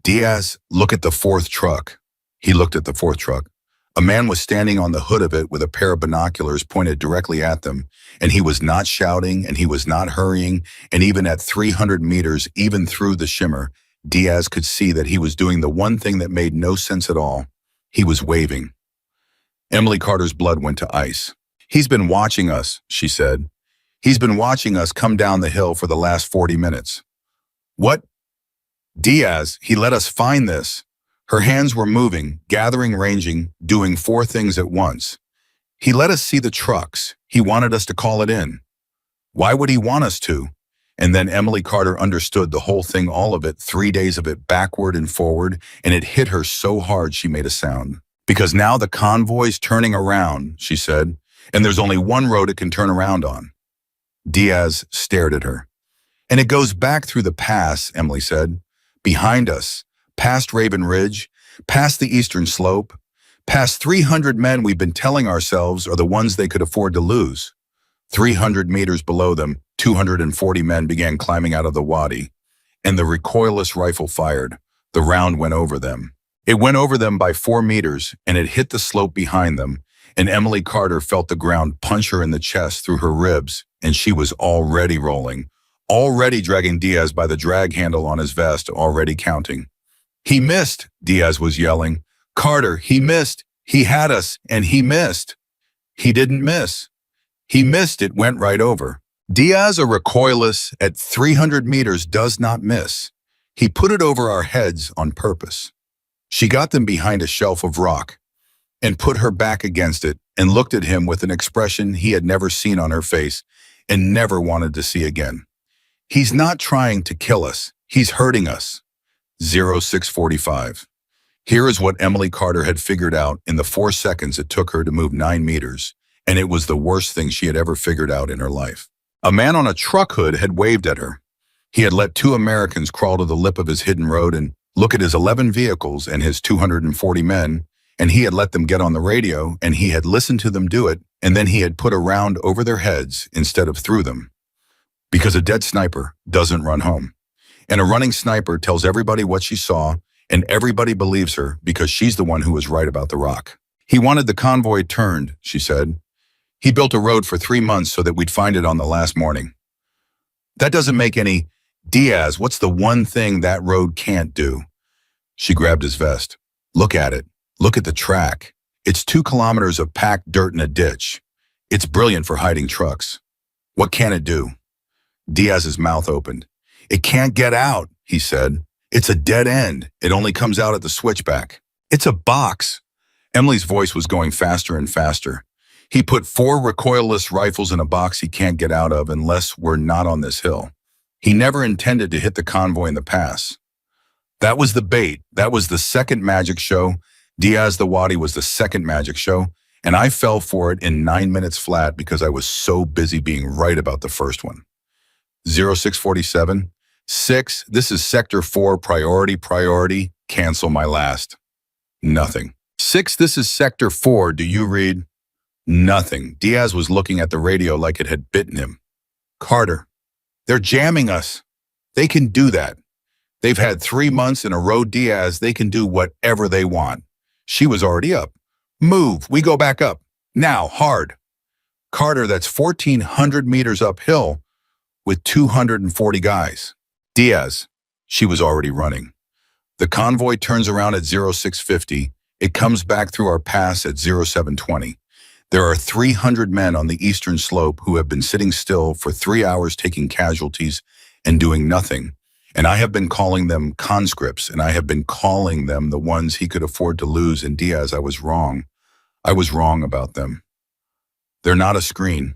"Diaz, look at the 4th truck." He looked at the 4th truck. A man was standing on the hood of it with a pair of binoculars pointed directly at them, and he was not shouting, and he was not hurrying, and even at 300 meters, even through the shimmer, Diaz could see that he was doing the one thing that made no sense at all. He was waving. Emily Carter's blood went to ice. "He's been watching us," she said. "He's been watching us come down the hill for the last 40 minutes. "What?" "Diaz, he let us find this." Her hands were moving, gathering, ranging, doing 4 things at once. "He let us see the trucks. He wanted us to call it in." "Why would he want us to?" And then Emily Carter understood the whole thing, all of it, 3 days of it, backward and forward, and it hit her so hard she made a sound. Because now the convoy's turning around, she said, and there's only one road it can turn around on. Diaz stared at her. And it goes back through the pass, Emily said. Behind us, past Raven Ridge, past the eastern slope, past 300 men we've been telling ourselves are the ones they could afford to lose. 300 meters below them, 240 men began climbing out of the wadi, and the recoilless rifle fired. The round went over them. It went over them by 4 meters, and it hit the slope behind them, and Emily Carter felt the ground punch her in the chest through her ribs, and she was already rolling, already dragging Diaz by the drag handle on his vest, already counting. He missed, Diaz was yelling. Carter, he missed. He had us, and he missed. He didn't miss. He missed, it went right over. Diaz, a recoilless at 300 meters, does not miss. He put it over our heads on purpose. She got them behind a shelf of rock and put her back against it and looked at him with an expression he had never seen on her face and never wanted to see again. He's not trying to kill us. He's hurting us. 0645. Here is what Emily Carter had figured out in the 4 seconds it took her to move 9 meters, and it was the worst thing she had ever figured out in her life. A man on a truck hood had waved at her. He had let 2 Americans crawl to the lip of his hidden road and look at his 11 vehicles and his 240 men, and he had let them get on the radio, and he had listened to them do it, and then he had put a round over their heads instead of through them. Because a dead sniper doesn't run home. And a running sniper tells everybody what she saw, and everybody believes her because she's the one who was right about the rock. He wanted the convoy turned, she said. He built a road for 3 months so that we'd find it on the last morning. That doesn't make any. Diaz, what's the one thing that road can't do? She grabbed his vest. Look at it. Look at the track. It's 2 kilometers of packed dirt in a ditch. It's brilliant for hiding trucks. What can it do? Diaz's mouth opened. It can't get out, he said. It's a dead end. It only comes out at the switchback. It's a box. Emily's voice was going faster and faster. He put 4 recoilless rifles in a box he can't get out of unless we're not on this hill. He never intended to hit the convoy in the pass. That was the bait. That was the second magic show. Diaz the Wadi was the second magic show, and I fell for it in 9 minutes flat because I was so busy being right about the first one. 0647. 6, this is Sector 4, priority, cancel my last. Nothing. 6, this is Sector 4, do you read? Nothing. Diaz was looking at the radio like it had bitten him. Carter, they're jamming us. They can do that. They've had 3 months in a row, Diaz. They can do whatever they want. She was already up. Move, we go back up. Now, hard. Carter, that's 1,400 meters uphill with 240 guys. Diaz, she was already running. The convoy turns around at 0650. It comes back through our pass at 0720. There are 300 men on the eastern slope who have been sitting still for 3 hours taking casualties and doing nothing. And I have been calling them conscripts, and I have been calling them the ones he could afford to lose. And Diaz, I was wrong. I was wrong about them. They're not a screen.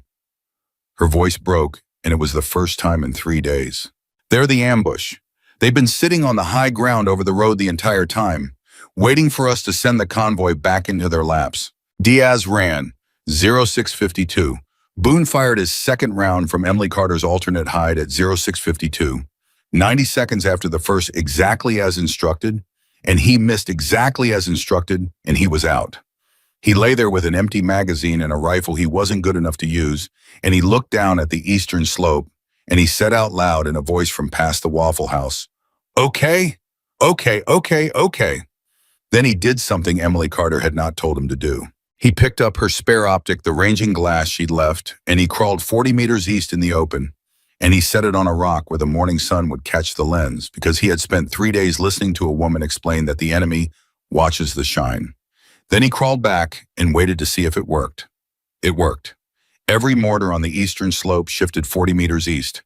Her voice broke, and it was the first time in 3 days. They're the ambush. They've been sitting on the high ground over the road the entire time, waiting for us to send the convoy back into their laps. Diaz ran. 0652. Boone fired his second round from Emily Carter's alternate hide at 0652. 90 seconds after the first, exactly as instructed, and he missed exactly as instructed, and he was out. He lay there with an empty magazine and a rifle he wasn't good enough to use, and he looked down at the eastern slope, and he said out loud in a voice from past the Waffle House, "Okay, okay, okay, okay." Then he did something Emily Carter had not told him to do. He picked up her spare optic, the ranging glass she'd left, and he crawled 40 meters east in the open, and he set it on a rock where the morning sun would catch the lens because he had spent 3 days listening to a woman explain that the enemy watches the shine. Then he crawled back and waited to see if it worked. It worked. Every mortar on the eastern slope shifted 40 meters east.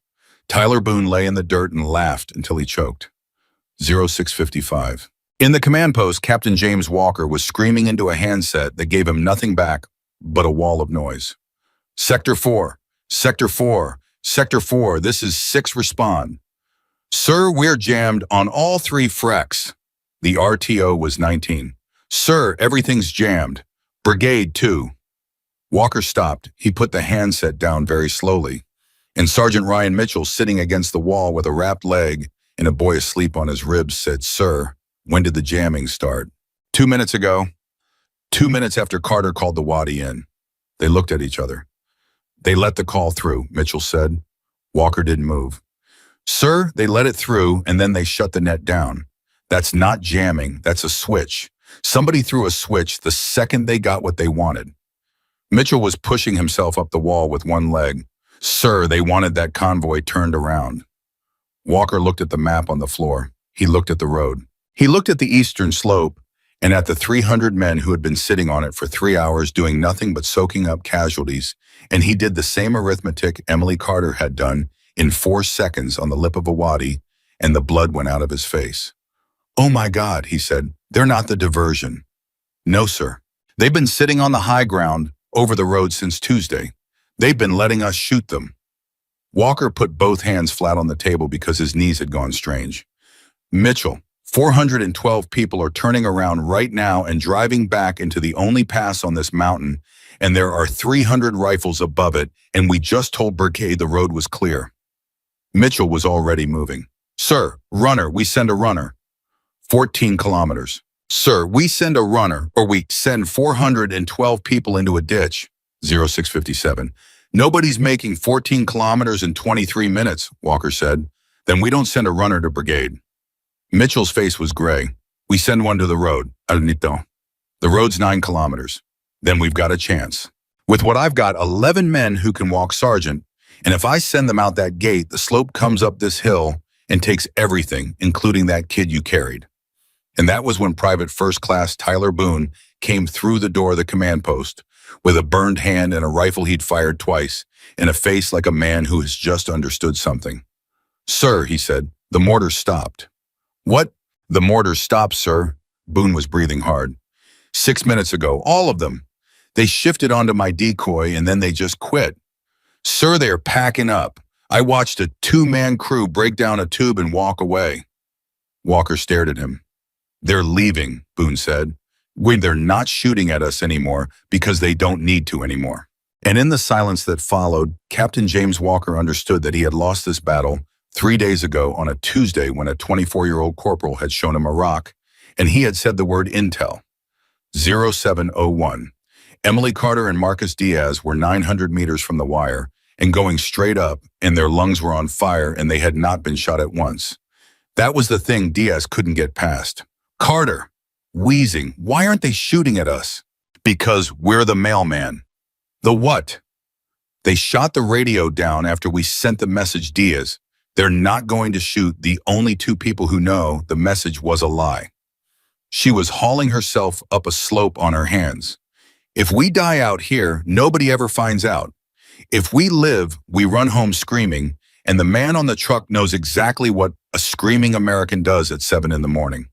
Tyler Boone lay in the dirt and laughed until he choked. 0655. In the command post, Captain James Walker was screaming into a handset that gave him nothing back but a wall of noise. Sector 4, Sector 4, Sector 4, this is 6, respond. Sir, we're jammed on all 3 frecks. The RTO was 19. Sir, everything's jammed. Brigade 2. Walker stopped. He put the handset down very slowly. And Sergeant Ryan Mitchell, sitting against the wall with a wrapped leg and a boy asleep on his ribs, said, Sir, when did the jamming start? 2 minutes ago. 2 minutes after Carter called the Wadi in. They looked at each other. They let the call through, Mitchell said. Walker didn't move. Sir, they let it through and then they shut the net down. That's not jamming, that's a switch. Somebody threw a switch the second they got what they wanted. Mitchell was pushing himself up the wall with one leg. Sir, they wanted that convoy turned around. Walker looked at the map on the floor. He looked at the road. He looked at the eastern slope and at the 300 men who had been sitting on it for 3 hours doing nothing but soaking up casualties, and he did the same arithmetic Emily Carter had done in 4 seconds on the lip of a wadi, and the blood went out of his face. Oh my God, he said, they're not the diversion. No, sir. They've been sitting on the high ground over the road since Tuesday. They've been letting us shoot them. Walker put both hands flat on the table because his knees had gone strange. Mitchell, 412 people are turning around right now and driving back into the only pass on this mountain, and there are 300 rifles above it, and we just told Brigade the road was clear. Mitchell was already moving. Sir, runner, we send a runner. 14 kilometers. Sir, we send a runner, or we send 412 people into a ditch. 0657. Nobody's making 14 kilometers in 23 minutes, Walker said. Then we don't send a runner to Brigade. Mitchell's face was gray. We send one to the road, Alnito. The road's 9 kilometers. Then we've got a chance. With what I've got, 11 men who can walk sergeant, and if I send them out that gate, the slope comes up this hill and takes everything, including that kid you carried. And that was when Private First Class Tyler Boone came through the door of the command post with a burned hand and a rifle he'd fired twice, and a face like a man who has just understood something. Sir, he said, the mortar stopped. What? The mortar stopped, sir. Boone was breathing hard. 6 minutes ago, all of them. They shifted onto my decoy and then they just quit. Sir, they are packing up. I watched a 2-man crew break down a tube and walk away. Walker stared at him. They're leaving, Boone said. They're not shooting at us anymore because they don't need to anymore. And in the silence that followed, Captain James Walker understood that he had lost this battle 3 days ago on a Tuesday when a 24-year-old corporal had shown him a rock, and he had said the word intel. 0701. Emily Carter and Marcus Diaz were 900 meters from the wire and going straight up, and their lungs were on fire and they had not been shot at once. That was the thing Diaz couldn't get past. Carter, wheezing, why aren't they shooting at us? Because we're the mailman. The what? They shot the radio down after we sent the message Diaz. They're not going to shoot the only 2 people who know the message was a lie. She was hauling herself up a slope on her hands. If we die out here, nobody ever finds out. If we live, we run home screaming, and the man on the truck knows exactly what a screaming American does at 7 in the morning.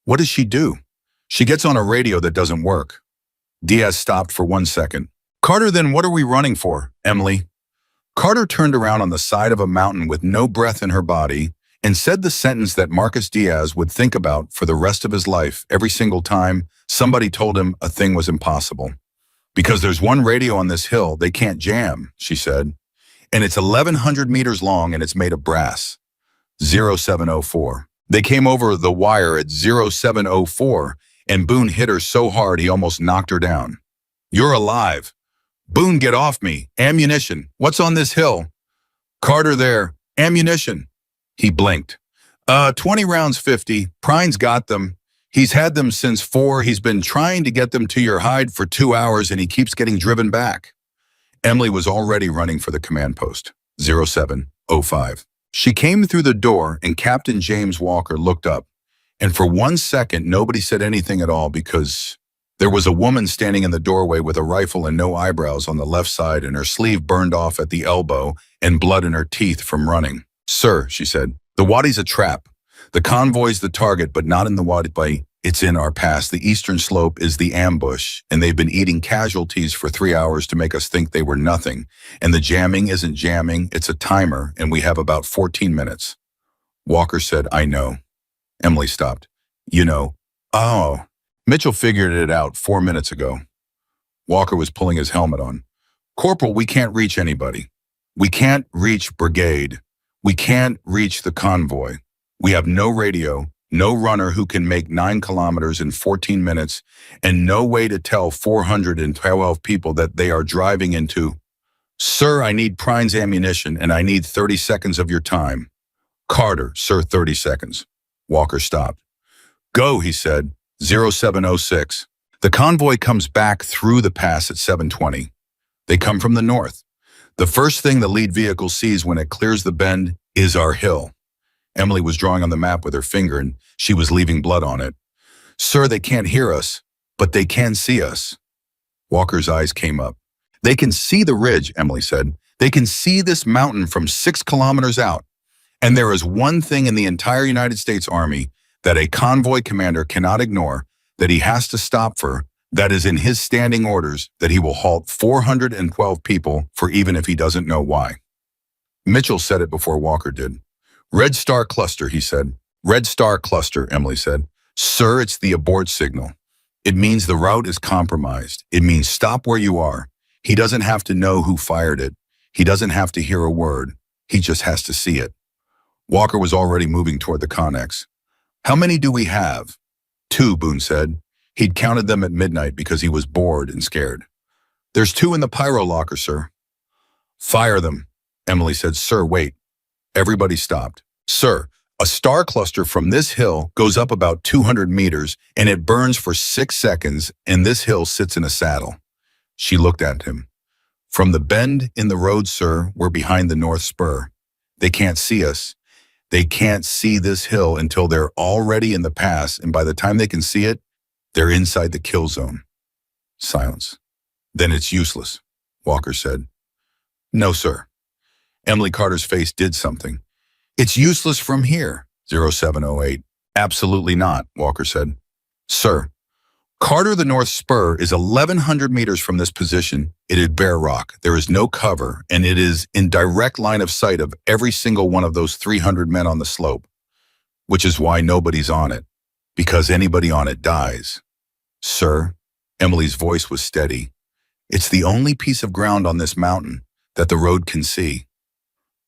What does she do? She gets on a radio that doesn't work. Diaz stopped for 1 second. Carter, then what are we running for, Emily? Carter turned around on the side of a mountain with no breath in her body and said the sentence that Marcus Diaz would think about for the rest of his life every single time somebody told him a thing was impossible. Because there's one radio on this hill they can't jam, she said, and it's 1,100 meters long and it's made of brass. 0704. They came over the wire at 0704 and Boone hit her so hard he almost knocked her down. You're alive. Boone, get off me. Ammunition. What's on this hill? Carter there. Ammunition. He blinked. 20 rounds 50. Prine's got them. He's had them since 4. He's been trying to get them to your hide for 2 hours and he keeps getting driven back. Emily was already running for the command post. 0705. She came through the door and Captain James Walker looked up. And for 1 second, nobody said anything at all because there was a woman standing in the doorway with a rifle and no eyebrows on the left side and her sleeve burned off at the elbow and blood in her teeth from running. Sir, she said, the wadi's a trap. The convoy's the target, but not in the wadi. It's in our pass. The eastern slope is the ambush, and they've been eating casualties for 3 hours to make us think they were nothing. And the jamming isn't jamming, it's a timer, and we have about 14 minutes. Walker said, I know. Emily stopped. You know. Oh. Mitchell figured it out 4 minutes ago. Walker was pulling his helmet on. Corporal, we can't reach anybody. We can't reach brigade. We can't reach the convoy. We have no radio, no runner who can make 9 kilometers in 14 minutes, and no way to tell 412 people that they are driving into. Sir, I need Prine's ammunition, and I need 30 seconds of your time. Carter, sir, 30 seconds. Walker stopped. Go, he said, 0706. The convoy comes back through the pass at 7:20. They come from the north. The first thing the lead vehicle sees when it clears the bend is our hill. Emily was drawing on the map with her finger, and she was leaving blood on it. Sir, they can't hear us, but they can see us. Walker's eyes came up. They can see the ridge, Emily said. They can see this mountain from 6 kilometers out. And there is one thing in the entire United States Army that a convoy commander cannot ignore, that he has to stop for, that is in his standing orders, that he will halt 412 people for even if he doesn't know why. Mitchell said it before Walker did. Red Star Cluster, he said. Red Star Cluster, Emily said. Sir, it's the abort signal. It means the route is compromised. It means stop where you are. He doesn't have to know who fired it. He doesn't have to hear a word. He just has to see it. Walker was already moving toward the Connex. How many do we have? 2, Boone said. He'd counted them at midnight because he was bored and scared. There's 2 in the pyro locker, sir. Fire them, Emily said. Sir, wait. Everybody stopped. Sir, a star cluster from this hill goes up about 200 meters and it burns for 6 seconds, and this hill sits in a saddle. She looked at him. From the bend in the road, sir, we're behind the North Spur. They can't see us. They can't see this hill until they're already in the pass, and by the time they can see it, they're inside the kill zone. Silence. Then it's useless, Walker said. No, sir. Emily Carter's face did something. It's useless from here, 0708. Absolutely not, Walker said. Sir, Carter, the North Spur is 1,100 meters from this position. It is bare rock. There is no cover, and it is in direct line of sight of every single one of those 300 men on the slope, which is why nobody's on it, because anybody on it dies. Sir, Emily's voice was steady. It's the only piece of ground on this mountain that the road can see.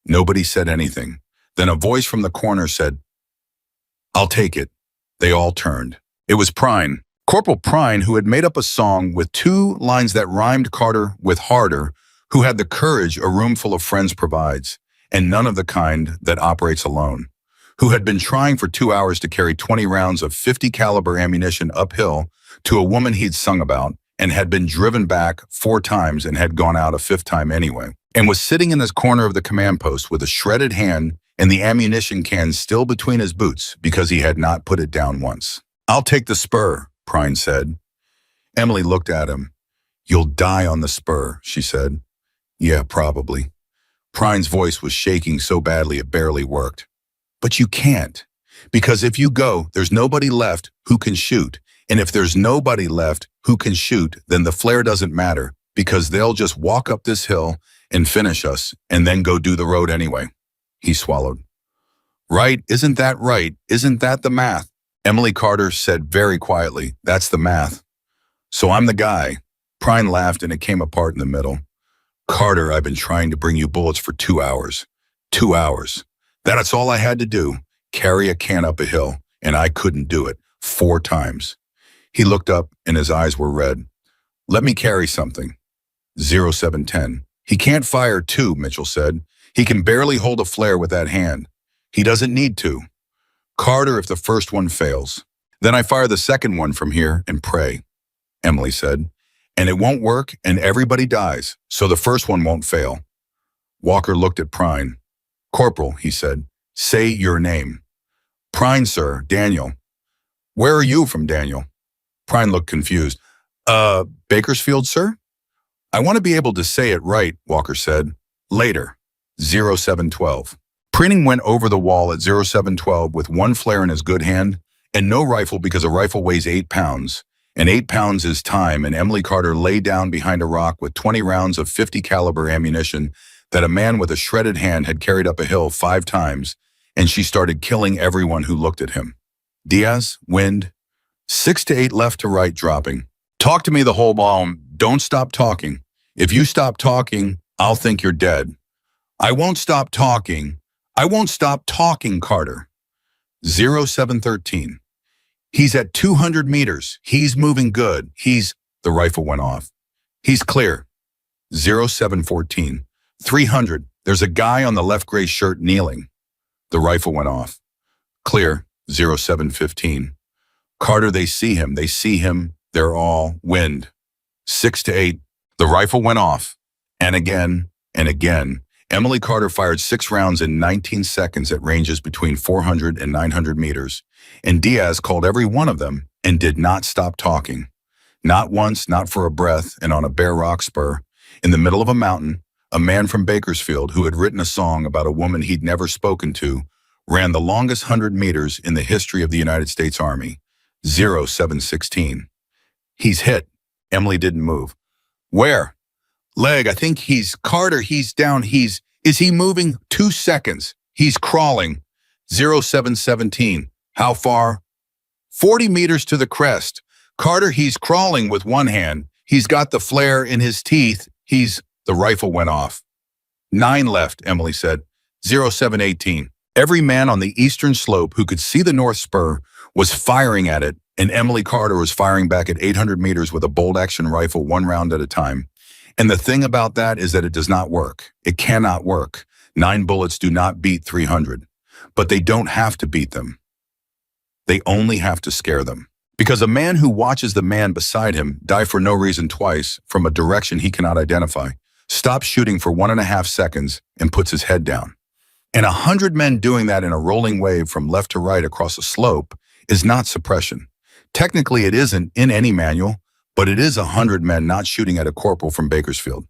Nobody said anything. Then a voice from the corner said, I'll take it. They all turned. It was Prine. Corporal Prine, who had made up a song with 2 lines that rhymed Carter with harder, who had the courage a room full of friends provides, and none of the kind that operates alone, who had been trying for 2 hours to carry 20 rounds of 50 caliber ammunition uphill to a woman he'd sung about, and had been driven back 4 times and had gone out a 5th time anyway, and was sitting in his corner of the command post with a shredded hand and the ammunition can still between his boots because he had not put it down once. I'll take the spur, Prine said. Emily looked at him. You'll die on the spur, she said. Yeah, probably. Prine's voice was shaking so badly it barely worked. But you can't, because if you go, there's nobody left who can shoot. And if there's nobody left who can shoot, then the flare doesn't matter, because they'll just walk up this hill and finish us and then go do the road anyway. He swallowed. Right, isn't that right? Isn't that the math? Emily Carter said very quietly, that's the math. So I'm the guy. Prine laughed and it came apart in the middle. Carter, I've been trying to bring you bullets for 2 hours. 2 hours. That's all I had to do. Carry a can up a hill, and I couldn't do it 4 times. He looked up and his eyes were red. Let me carry something. 0710. He can't fire 2, Mitchell said. He can barely hold a flare with that hand. He doesn't need to. Carter, if the first one fails, then I fire the second one from here and pray, Emily said. And it won't work and everybody dies, so the first one won't fail. Walker looked at Prine. Corporal, he said, say your name. Prine, sir, Daniel. Where are you from, Daniel? Prine looked confused. Bakersfield, sir? I want to be able to say it right, Walker said. Later, 0712. Preening went over the wall at 0712 with 1 flare in his good hand and no rifle because a rifle weighs 8 pounds. And 8 pounds is time, and Emily Carter lay down behind a rock with 20 rounds of 50 caliber ammunition that a man with a shredded hand had carried up a hill 5 times, and she started killing everyone who looked at him. Diaz, wind, 6 to 8 left to right dropping. Talk to me the whole bomb. Don't stop talking. If you stop talking, I'll think you're dead. I won't stop talking. I won't stop talking, Carter. 0713. He's at 200 meters. He's moving good. The rifle went off. He's clear. 0714. 300. There's a guy on the left gray shirt kneeling. The rifle went off. Clear. 0715. Carter, they see him. They see him. They're all wind. 6 to 8. The rifle went off. And again, and again. Emily Carter fired 6 rounds in 19 seconds at ranges between 400 and 900 meters. And Diaz called every one of them and did not stop talking. Not once, not for a breath, and on a bare rock spur, in the middle of a mountain, a man from Bakersfield who had written a song about a woman he'd never spoken to ran the longest 100 meters in the history of the United States Army. 0716. He's hit. Emily didn't move. Where? Leg, I think Carter, he's down, is he moving? 2 seconds. He's crawling. 0717. How far? 40 meters to the crest. Carter, he's crawling with one hand. He's got the flare in his teeth. The rifle went off. 9 left, Emily said. 0718. Every man on the eastern slope who could see the north spur was firing at it, and Emily Carter was firing back at 800 meters with a bolt-action rifle 1 round at a time. And the thing about that is that it does not work. It cannot work. 9 bullets do not beat 300. But they don't have to beat them. They only have to scare them. Because a man who watches the man beside him die for no reason twice from a direction he cannot identify, stops shooting for 1.5 seconds and puts his head down. And 100 men doing that in a rolling wave from left to right across a slope is not suppression. Technically, it isn't in any manual, but it is 100 men not shooting at a corporal from Bakersfield.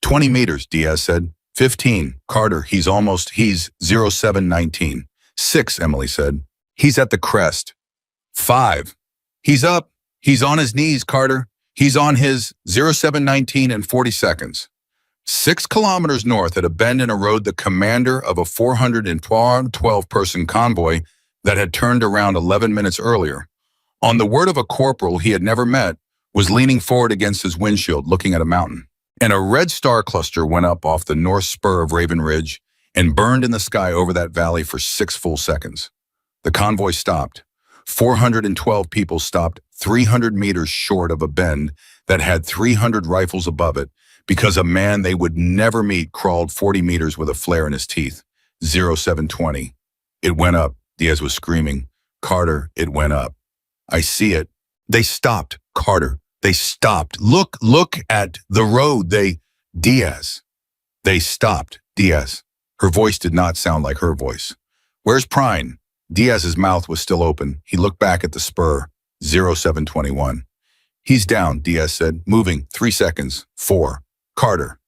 20 meters, Diaz said. 15. Carter, he's 0719. 6, Emily said. He's at the crest. 5. He's up. He's on his knees, Carter. He's on his 0719 and 40 seconds. 6 kilometers north at a bend in a road, the commander of a 412-person convoy that had turned around 11 minutes earlier, on the word of a corporal he had never met, was leaning forward against his windshield looking at a mountain. And a red star cluster went up off the north spur of Raven Ridge and burned in the sky over that valley for 6 full seconds. The convoy stopped. 412 people stopped 300 meters short of a bend that had 300 rifles above it because a man they would never meet crawled 40 meters with a flare in his teeth. 0720. It went up, Diaz was screaming. Carter, it went up. I see it. They stopped, Carter. They stopped. Look at the road. Diaz. They stopped, Diaz. Her voice did not sound like her voice. Where's Prine? Diaz's mouth was still open. He looked back at the spur. 0721. He's down, Diaz said. Moving. 3 seconds. 4. Carter.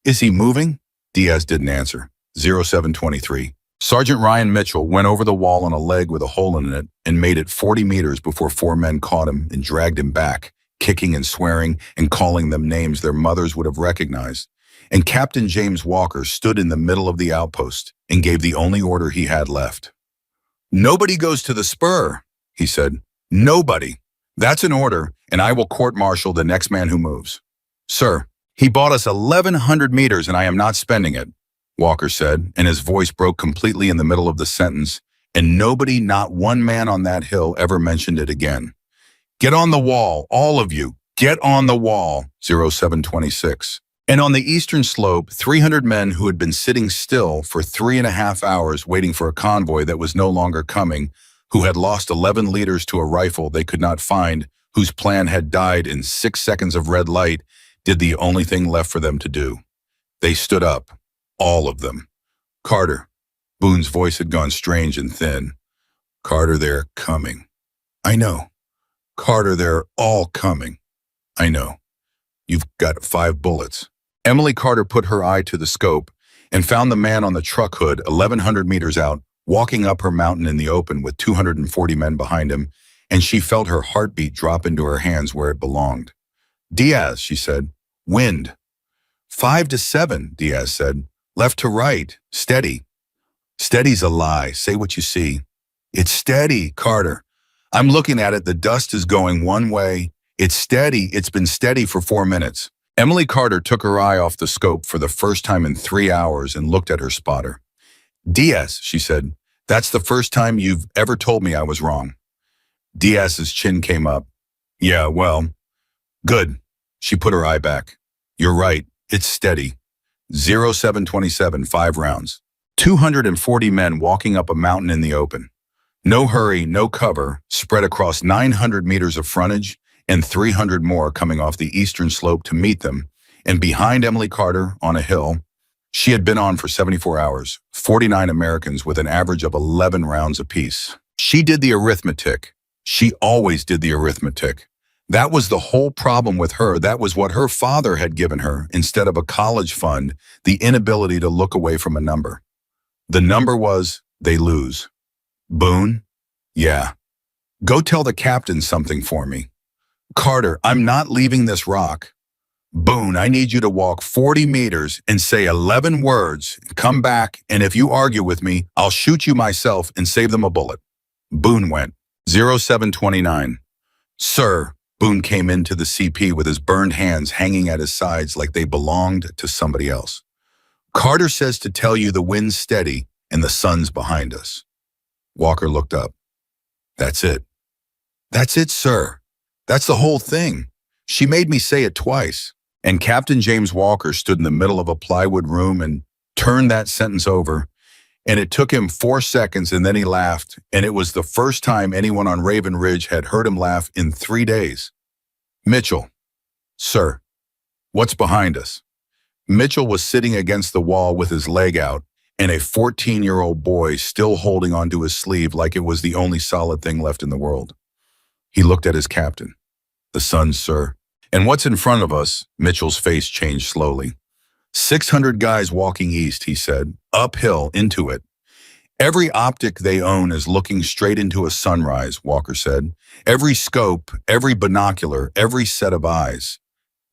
Is he moving? Diaz didn't answer. 0723. Sergeant Ryan Mitchell went over the wall on a leg with a hole in it and made it 40 meters before 4 men caught him and dragged him back, kicking and swearing and calling them names their mothers would have recognized. And Captain James Walker stood in the middle of the outpost and gave the only order he had left. Nobody goes to the spur, he said. Nobody. That's an order, and I will court-martial the next man who moves. Sir, he bought us 1,100 meters and I am not spending it, Walker said, and his voice broke completely in the middle of the sentence, and nobody, not one man on that hill, ever mentioned it again. Get on the wall, all of you. Get on the wall, 0726. And on the eastern slope, 300 men who had been sitting still for 3.5 hours waiting for a convoy that was no longer coming, who had lost 11 liters to a rifle they could not find, whose plan had died in 6 seconds of red light, did the only thing left for them to do. They stood up, all of them. Carter. Boone's voice had gone strange and thin. Carter, they're coming. I know. Carter, they're all coming. I know. You've got 5 bullets. Emily Carter put her eye to the scope and found the man on the truck hood 1,100 meters out, walking up her mountain in the open with 240 men behind him, and she felt her heartbeat drop into her hands where it belonged. Diaz, she said. Wind. 5 to 7, Diaz said. Left to right. Steady. Steady's a lie. Say what you see. It's steady, Carter. I'm looking at it. The dust is going one way. It's steady. It's been steady for 4 minutes. Emily Carter took her eye off the scope for the first time in 3 hours and looked at her spotter. Diaz, she said, that's the first time you've ever told me I was wrong. Diaz's chin came up. Yeah, well, good. She put her eye back. You're right. It's steady. 0727, 5 rounds. 240 men walking up a mountain in the open. No hurry, no cover, spread across 900 meters of frontage and 300 more coming off the eastern slope to meet them. And behind Emily Carter, on a hill, she had been on for 74 hours, 49 Americans with an average of 11 rounds apiece. She did the arithmetic. She always did the arithmetic. That was the whole problem with her. That was what her father had given her instead of a college fund, the inability to look away from a number. The number was, they lose. Boone? Yeah. Go tell the captain something for me. Carter, I'm not leaving this rock. Boone, I need you to walk 40 meters and say 11 words, come back, and if you argue with me, I'll shoot you myself and save them a bullet. Boone went. 0729. Sir, Boone came into the CP with his burned hands hanging at his sides like they belonged to somebody else. Carter says to tell you the wind's steady and the sun's behind us. Walker looked up. That's it. That's it, sir. That's the whole thing. She made me say it twice. And Captain James Walker stood in the middle of a plywood room and turned that sentence over. And it took him 4 seconds and then he laughed. And it was the first time anyone on Raven Ridge had heard him laugh in 3 days. Mitchell. Sir. What's behind us? Mitchell was sitting against the wall with his leg out and a 14-year-old boy still holding onto his sleeve like it was the only solid thing left in the world. He looked at his captain. The sun, sir. And what's in front of us? Mitchell's face changed slowly. 600 guys walking east, he said, uphill into it. Every optic they own is looking straight into a sunrise, Walker said. Every scope, every binocular, every set of eyes.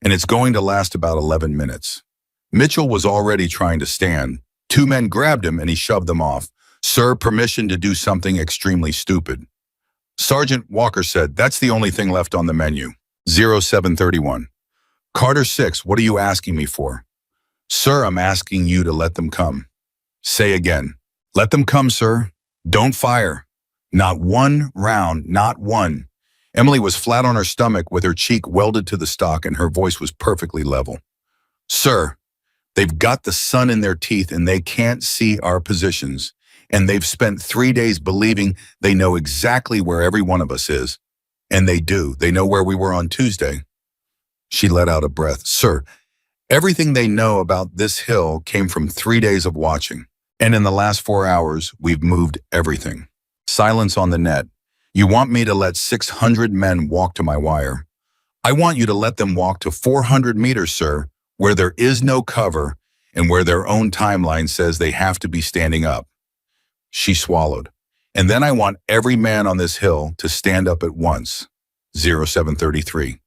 And it's going to last about 11 minutes. Mitchell was already trying to stand. 2 men grabbed him and he shoved them off. Sir, permission to do something extremely stupid. Sergeant, Walker said, that's the only thing left on the menu. 0731. Carter 6, what are you asking me for? Sir, I'm asking you to let them come. Say again. Let them come, sir. Don't fire. Not one round, not one. Emily was flat on her stomach with her cheek welded to the stock and her voice was perfectly level. Sir, they've got the sun in their teeth and they can't see our positions. And they've spent 3 days believing they know exactly where every one of us is. And they do. They know where we were on Tuesday. She let out a breath. Sir, everything they know about this hill came from 3 days of watching. And in the last 4 hours, we've moved everything. Silence on the net. You want me to let 600 men walk to my wire. I want you to let them walk to 400 meters, sir, where there is no cover and where their own timeline says they have to be standing up. She swallowed. And then I want every man on this hill to stand up at once. 0733.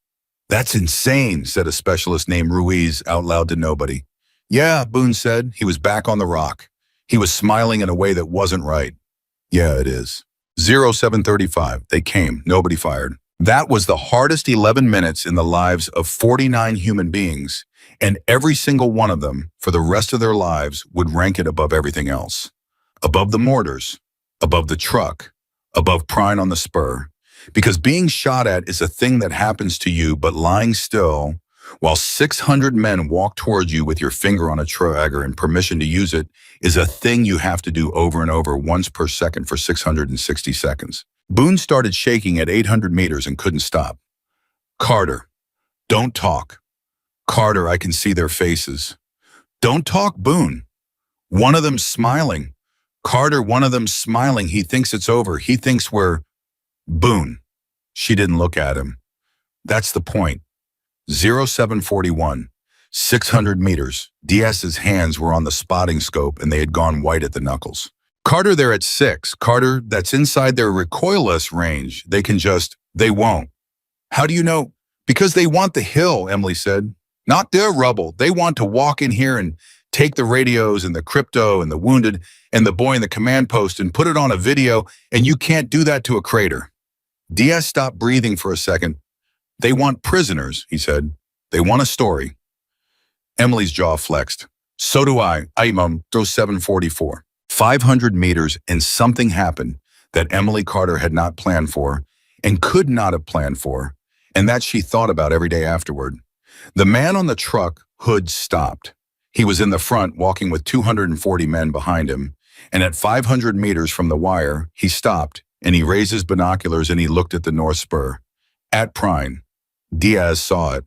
That's insane, said a specialist named Ruiz out loud to nobody. Yeah, Boone said. He was back on the rock. He was smiling in a way that wasn't right. Yeah, it is. 0735. They came. Nobody fired. That was the hardest 11 minutes in the lives of 49 human beings, and every single one of them, for the rest of their lives, would rank it above everything else. Above the mortars, above the truck, above prying on the spur. Because being shot at is a thing that happens to you, but lying still, while 600 men walk towards you with your finger on a trigger and permission to use it, is a thing you have to do over and over once per second for 660 seconds. Boone started shaking at 800 meters and couldn't stop. Carter, don't talk. Carter, I can see their faces. Don't talk, Boone. One of them's smiling. Carter, one of them's smiling. He thinks it's over. He thinks we're... Boone. She didn't look at him. That's the point. 0741. 600 meters. Diaz's hands were on the spotting scope and they had gone white at the knuckles. Carter, they're at 6. Carter, that's inside their recoilless range. They won't. How do you know? Because they want the hill, Emily said. Not their rubble. They want to walk in here and take the radios and the crypto and the wounded and the boy in the command post and put it on a video, and you can't do that to a crater. Diaz stopped breathing for a second. They want prisoners, he said. They want a story. Emily's jaw flexed. So do I. Mom, throw 744. 500 meters and something happened that Emily Carter had not planned for and could not have planned for, and that she thought about every day afterward. The man on the truck hood stopped. He was in the front walking with 240 men behind him, and at 500 meters from the wire, he stopped and he raised his binoculars and he looked at the North Spur. At Prine. Diaz saw it.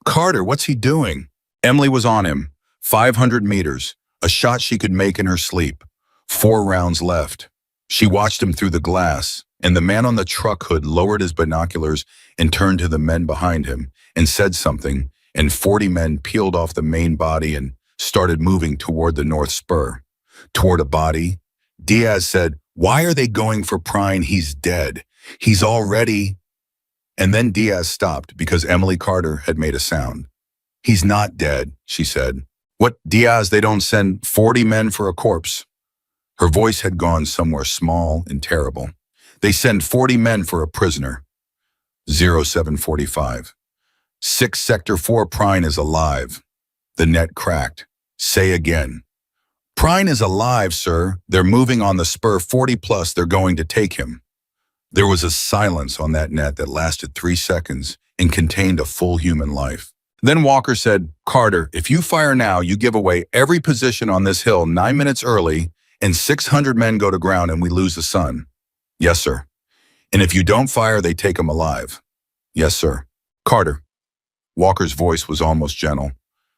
Carter, what's he doing? Emily was on him. 500 meters, a shot she could make in her sleep. 4 rounds left. She watched him through the glass, and the man on the truck hood lowered his binoculars and turned to the men behind him and said something, and 40 men peeled off the main body and started moving toward the North Spur. Toward a body. Diaz said, "Why are they going for Prine? He's dead. He's already..." And then Diaz stopped because Emily Carter had made a sound. "He's not dead," she said. "What, Diaz, they don't send 40 men for a corpse?" Her voice had gone somewhere small and terrible. "They send 40 men for a prisoner." 0745. 6 Sector 4 Prine is alive. The net cracked. Say again. "Prine is alive, sir. They're moving on the spur 40 plus. They're going to take him." There was a silence on that net that lasted 3 seconds and contained a full human life. Then Walker said, "Carter, if you fire now, you give away every position on this hill 9 minutes early, and 600 men go to ground and we lose the sun." "Yes, sir." "And if you don't fire, they take him alive." "Yes, sir." "Carter." Walker's voice was almost gentle.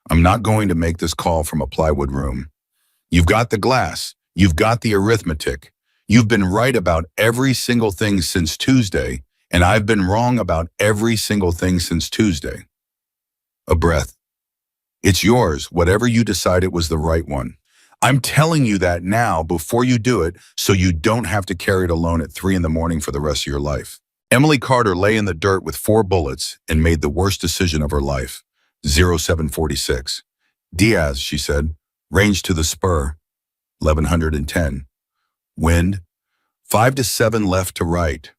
"I'm not going to make this call from a plywood room. You've got the glass. You've got the arithmetic. You've been right about every single thing since Tuesday, and I've been wrong about every single thing since Tuesday." A breath. "It's yours, whatever you decide it was the right one. I'm telling you that now before you do it so you don't have to carry it alone at 3 in the morning for the rest of your life." Emily Carter lay in the dirt with 4 bullets and made the worst decision of her life. 0746. "Diaz," she said, "range to the spur. 1110. Wind. 5 to 7 left to right."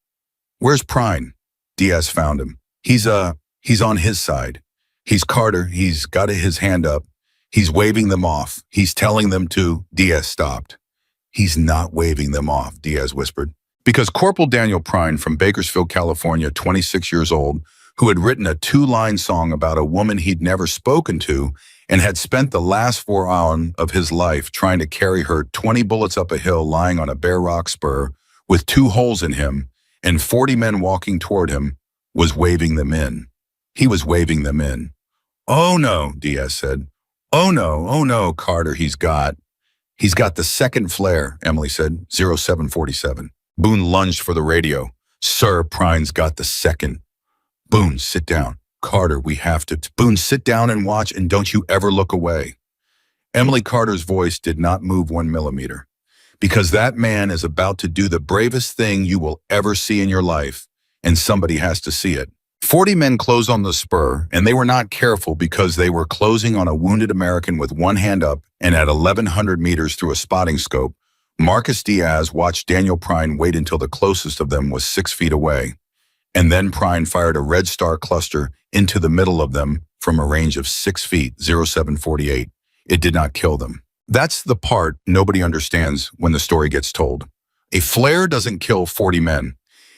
"Where's Prine?" Diaz found him. He's on his side. He's Carter. He's got his hand up. He's waving them off. He's telling them to..." Diaz stopped. "He's not waving them off," Diaz whispered. Because Corporal Daniel Prine from Bakersfield, California, 26 years old, who had written a 2-line song about a woman he'd never spoken to and had spent the last 4 hours of his life trying to carry her 20 bullets up a hill lying on a bare rock spur with 2 holes in him and 40 men walking toward him, was waving them in. He was waving them in. "Oh no," Diaz said. Oh no, Carter, he's got the second flare," Emily said. 0747. Boone lunged for the radio. "Sir, Prine's got the second." "Boone, sit down." "Carter, we have to..." "Boone, sit down and watch, and don't you ever look away." Emily Carter's voice did not move 1 millimeter. "Because that man is about to do the bravest thing you will ever see in your life, and somebody has to see it." 40 men closed on the spur, and they were not careful because they were closing on a wounded American with 1 hand up, and at 1100 meters through a spotting scope, Marcus Diaz watched Daniel Prine wait until the closest of them was 6 feet away. And then Prine fired a Red Star cluster into the middle of them from a range of 6 feet, 0748. It did not kill them. That's the part nobody understands when the story gets told. A flare doesn't kill 40 men.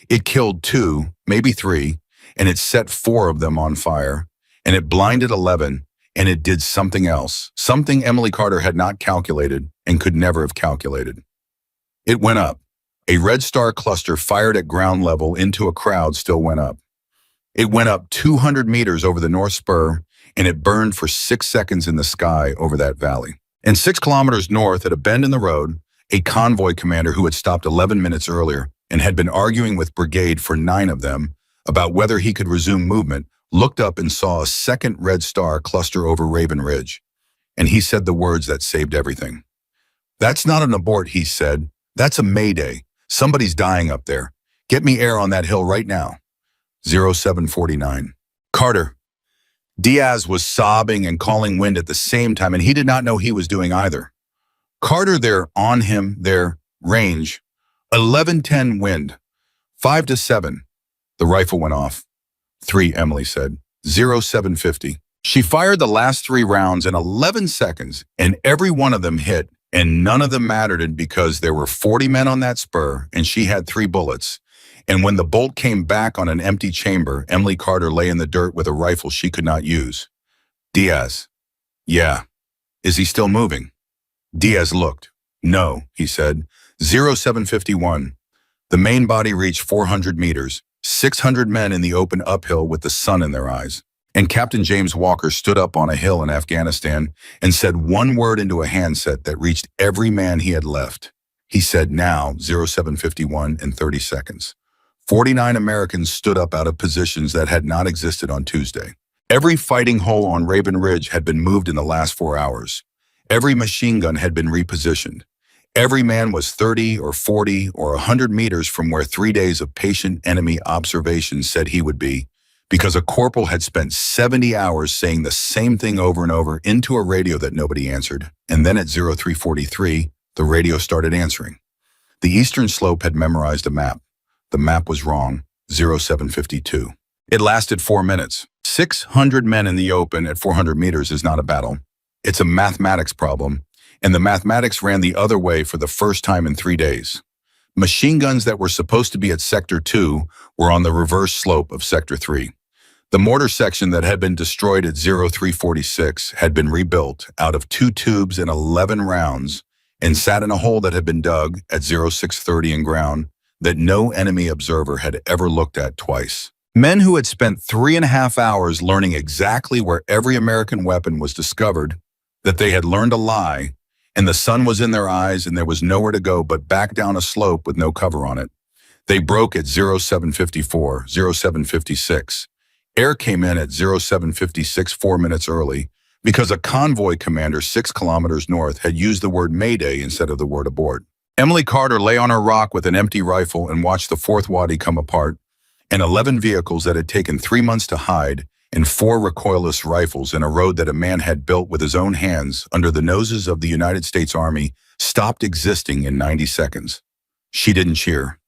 It killed 2, maybe 3, and it set 4 of them on fire, and it blinded 11, and it did something else, something Emily Carter had not calculated and could never have calculated. It went up. A Red Star cluster fired at ground level into a crowd still went up. It went up 200 meters over the North Spur, and it burned for 6 seconds in the sky over that valley. And 6 kilometers north at a bend in the road, a convoy commander who had stopped 11 minutes earlier and had been arguing with brigade for 9 of them about whether he could resume movement, looked up and saw a second Red Star cluster over Raven Ridge. And he said the words that saved everything. "That's not an abort," he said. "That's a mayday. Somebody's dying up there. Get me air on that hill right now." 0749. "Carter." Diaz was sobbing and calling wind at the same time, and he did not know he was doing either. "Carter, they're on him, their range. 1110 wind. 5 to 7. The rifle went off. 3, Emily said. 0750. She fired the last 3 rounds in 11 seconds, and every one of them hit, and none of them mattered because there were 40 men on that spur, and she had 3 bullets. And when the bolt came back on an empty chamber, Emily Carter lay in the dirt with a rifle she could not use. Diaz. Yeah. Is he still moving? Diaz looked. No, he said. 0751. The main body reached 400 meters, 600 men in the open uphill with the sun in their eyes. And Captain James Walker stood up on a hill in Afghanistan and said one word into a handset that reached every man he had left. He said now, 0751 in 30 seconds. 49 Americans stood up out of positions that had not existed on Tuesday. Every fighting hole on Raven Ridge had been moved in the last 4 hours. Every machine gun had been repositioned. Every man was 30 or 40 or 100 meters from where 3 days of patient enemy observation said he would be, because a corporal had spent 70 hours saying the same thing over and over into a radio that nobody answered. And then at 0343, the radio started answering. The eastern slope had memorized a map. The map was wrong, 0752. It lasted 4 minutes. 600 men in the open at 400 meters is not a battle. It's a mathematics problem, and the mathematics ran the other way for the first time in 3 days. Machine guns that were supposed to be at Sector 2 were on the reverse slope of Sector 3. The mortar section that had been destroyed at 0346 had been rebuilt out of 2 tubes and 11 rounds and sat in a hole that had been dug at 0630 in ground that no enemy observer had ever looked at twice. Men who had spent 3.5 hours learning exactly where every American weapon was discovered, that they had learned a lie, and the sun was in their eyes and there was nowhere to go but back down a slope with no cover on it. They broke at 0754, 0756. Air came in at 0756 4 minutes early because a convoy commander 6 kilometers north had used the word Mayday instead of the word abort. Emily Carter lay on her rock with an empty rifle and watched the 4th Wadi come apart, and 11 vehicles that had taken 3 months to hide and 4 recoilless rifles in a road that a man had built with his own hands under the noses of the United States Army stopped existing in 90 seconds. She didn't cheer.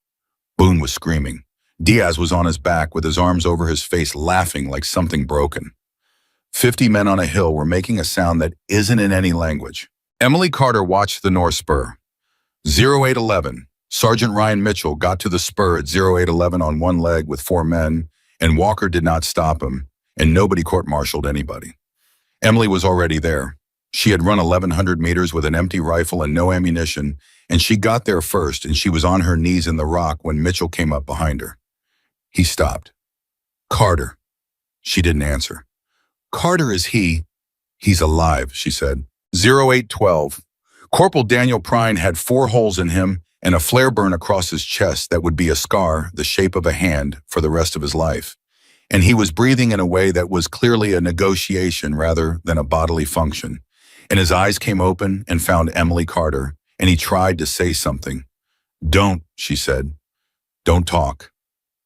Boone was screaming. Diaz was on his back with his arms over his face laughing like something broken. 50 men on a hill were making a sound that isn't in any language. Emily Carter watched the North Spur. 0811. Sergeant Ryan Mitchell got to the spur at 0811 on one leg with 4 men, and Walker did not stop him, and nobody court-martialed anybody. Emily was already there. She had run 1,100 meters with an empty rifle and no ammunition, and she got there first, and she was on her knees in the rock when Mitchell came up behind her. He stopped. Carter. She didn't answer. Carter is he. He's alive, she said. 0812. Corporal Daniel Prine had 4 holes in him and a flare burn across his chest that would be a scar the shape of a hand for the rest of his life. And he was breathing in a way that was clearly a negotiation rather than a bodily function. And his eyes came open and found Emily Carter, and he tried to say something. Don't, she said. Don't talk.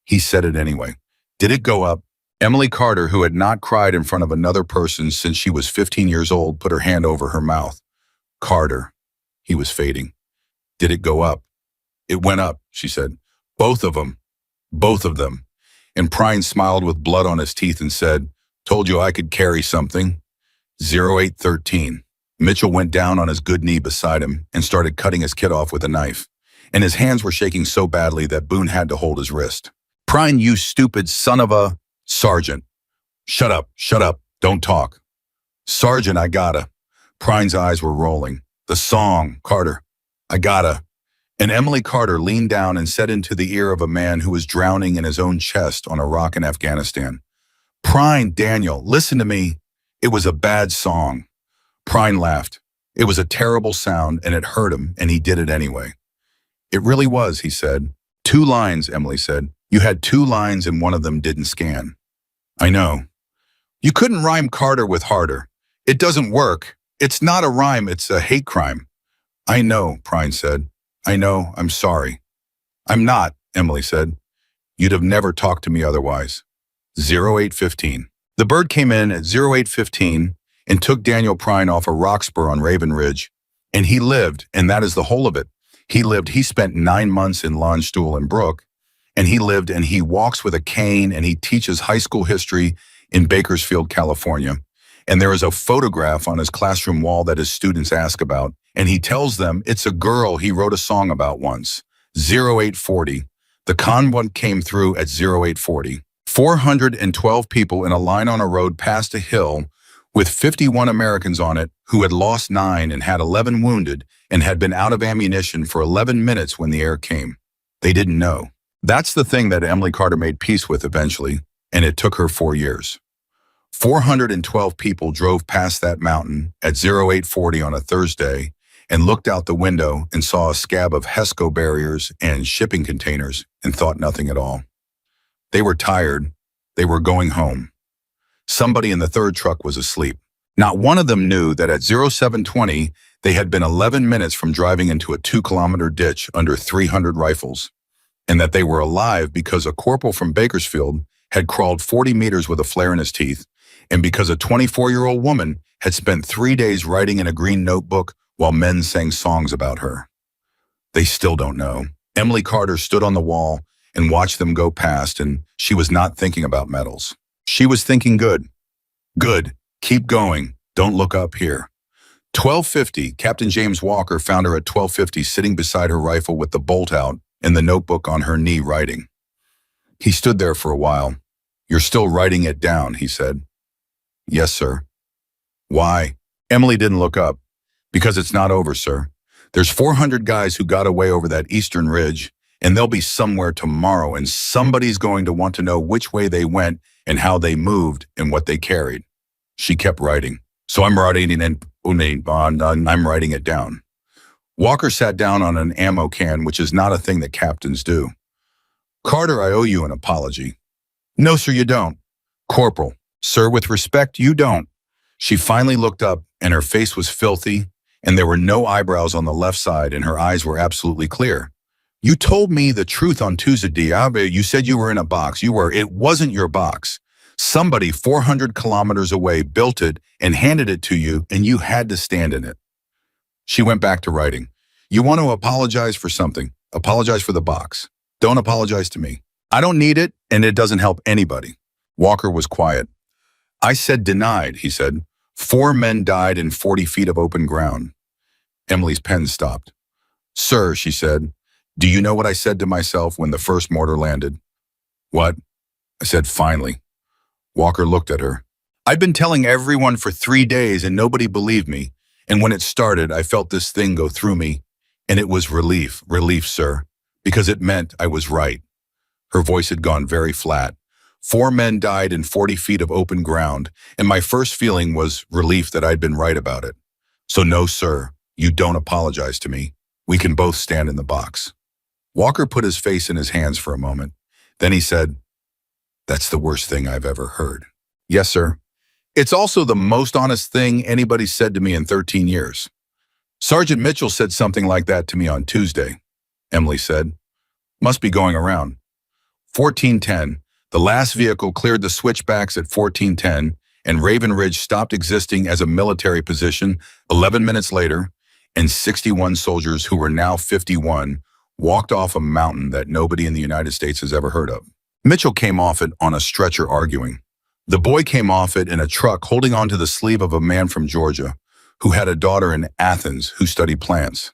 He said it anyway. Did it go up? Emily Carter, who had not cried in front of another person since she was 15 years old, put her hand over her mouth. Carter. He was fading. Did it go up? It went up, she said. Both of them. Both of them. And Prine smiled with blood on his teeth and said, told you I could carry something. 0813. Mitchell went down on his good knee beside him and started cutting his kid off with a knife. And his hands were shaking so badly that Boone had to hold his wrist. Prine, you stupid son of a... Sergeant. Shut up, don't talk. Sergeant, I gotta. Prine's eyes were rolling. The song, Carter. I gotta. And Emily Carter leaned down and said into the ear of a man who was drowning in his own chest on a rock in Afghanistan. Prine, Daniel, listen to me. It was a bad song. Prine laughed. It was a terrible sound and it hurt him, and he did it anyway. It really was, he said. 2 lines, Emily said. You had 2 lines and one of them didn't scan. I know. You couldn't rhyme Carter with harder. It doesn't work. It's not a rhyme, it's a hate crime. I know, Prine said. I know, I'm sorry. I'm not, Emily said. You'd have never talked to me otherwise. 0815. The bird came in at 0815 and took Daniel Prine off a rock spur on Raven Ridge. And he lived, and that is the whole of it. He lived. He spent 9 months in Landstuhl and Brook, And he lived and he walks with a cane and he teaches high school history in Bakersfield, California. And there is a photograph on his classroom wall that his students ask about. And he tells them it's a girl he wrote a song about once, 0840. The convoy came through at 0840. 412 people in a line on a road past a hill with 51 Americans on it who had lost 9 and had 11 wounded and had been out of ammunition for 11 minutes when the air came. They didn't know. That's the thing that Emily Carter made peace with eventually, and it took her 4 years. 412 people drove past that mountain at 0840 on a Thursday and looked out the window and saw a scab of HESCO barriers and shipping containers and thought nothing at all. They were tired. They were going home. Somebody in the third truck was asleep. Not one of them knew that at 0720, they had been 11 minutes from driving into a 2-kilometer ditch under 300 rifles, and that they were alive because a corporal from Bakersfield had crawled 40 meters with a flare in his teeth, and because a 24-year-old woman had spent 3 days writing in a green notebook while men sang songs about her. They still don't know. Emily Carter stood on the wall and watched them go past, and she was not thinking about medals. She was thinking good. Good. Keep going. Don't look up here. 1250, Captain James Walker found her at 1250 sitting beside her rifle with the bolt out and the notebook on her knee writing. He stood there for a while. "You're still writing it down," he said. "Yes, sir." "Why?" Emily didn't look up. "Because it's not over, sir. There's 400 guys who got away over that eastern ridge, and they'll be somewhere tomorrow, and somebody's going to want to know which way they went and how they moved and what they carried." She kept writing. "So I'm writing it down." Walker sat down on an ammo can, which is not a thing that captains do. "Carter, I owe you an apology." "No, sir, you don't." "Corporal, sir, with respect, you don't." She finally looked up, and her face was filthy, and there were no eyebrows on the left side, and her eyes were absolutely clear. "You told me the truth on Tuesday. You said you were in a box. You were. It wasn't your box. Somebody 400 kilometers away built it and handed it to you, and you had to stand in it." She went back to writing. "You want to apologize for something. Apologize for the box. Don't apologize to me. I don't need it, and it doesn't help anybody." Walker was quiet. "I said denied," he said. 4 men died in 40 feet of open ground." Emily's pen stopped. "Sir," she said, "do you know what I said to myself when the first mortar landed?" "What?" I said, "Finally." Walker looked at her. "I'd been telling everyone for 3 days and nobody believed me. And when it started, I felt this thing go through me. And it was relief, sir, because it meant I was right." Her voice had gone very flat. 4 men died in 40 feet of open ground, and my first feeling was relief that I'd been right about it. "So no, sir, you don't apologize to me. We can both stand in the box." Walker put his face in his hands for a moment. Then he said, "That's the worst thing I've ever heard." "Yes, sir. It's also the most honest thing anybody said to me in 13 years. Sergeant Mitchell said something like that to me on Tuesday," Emily said. "Must be going around." 1410, the last vehicle cleared the switchbacks at 1410, and Raven Ridge stopped existing as a military position 11 minutes later, and 61 soldiers who were now 51 walked off a mountain that nobody in the United States has ever heard of. Mitchell came off it on a stretcher arguing. The boy came off it in a truck holding onto the sleeve of a man from Georgia who had a daughter in Athens who studied plants.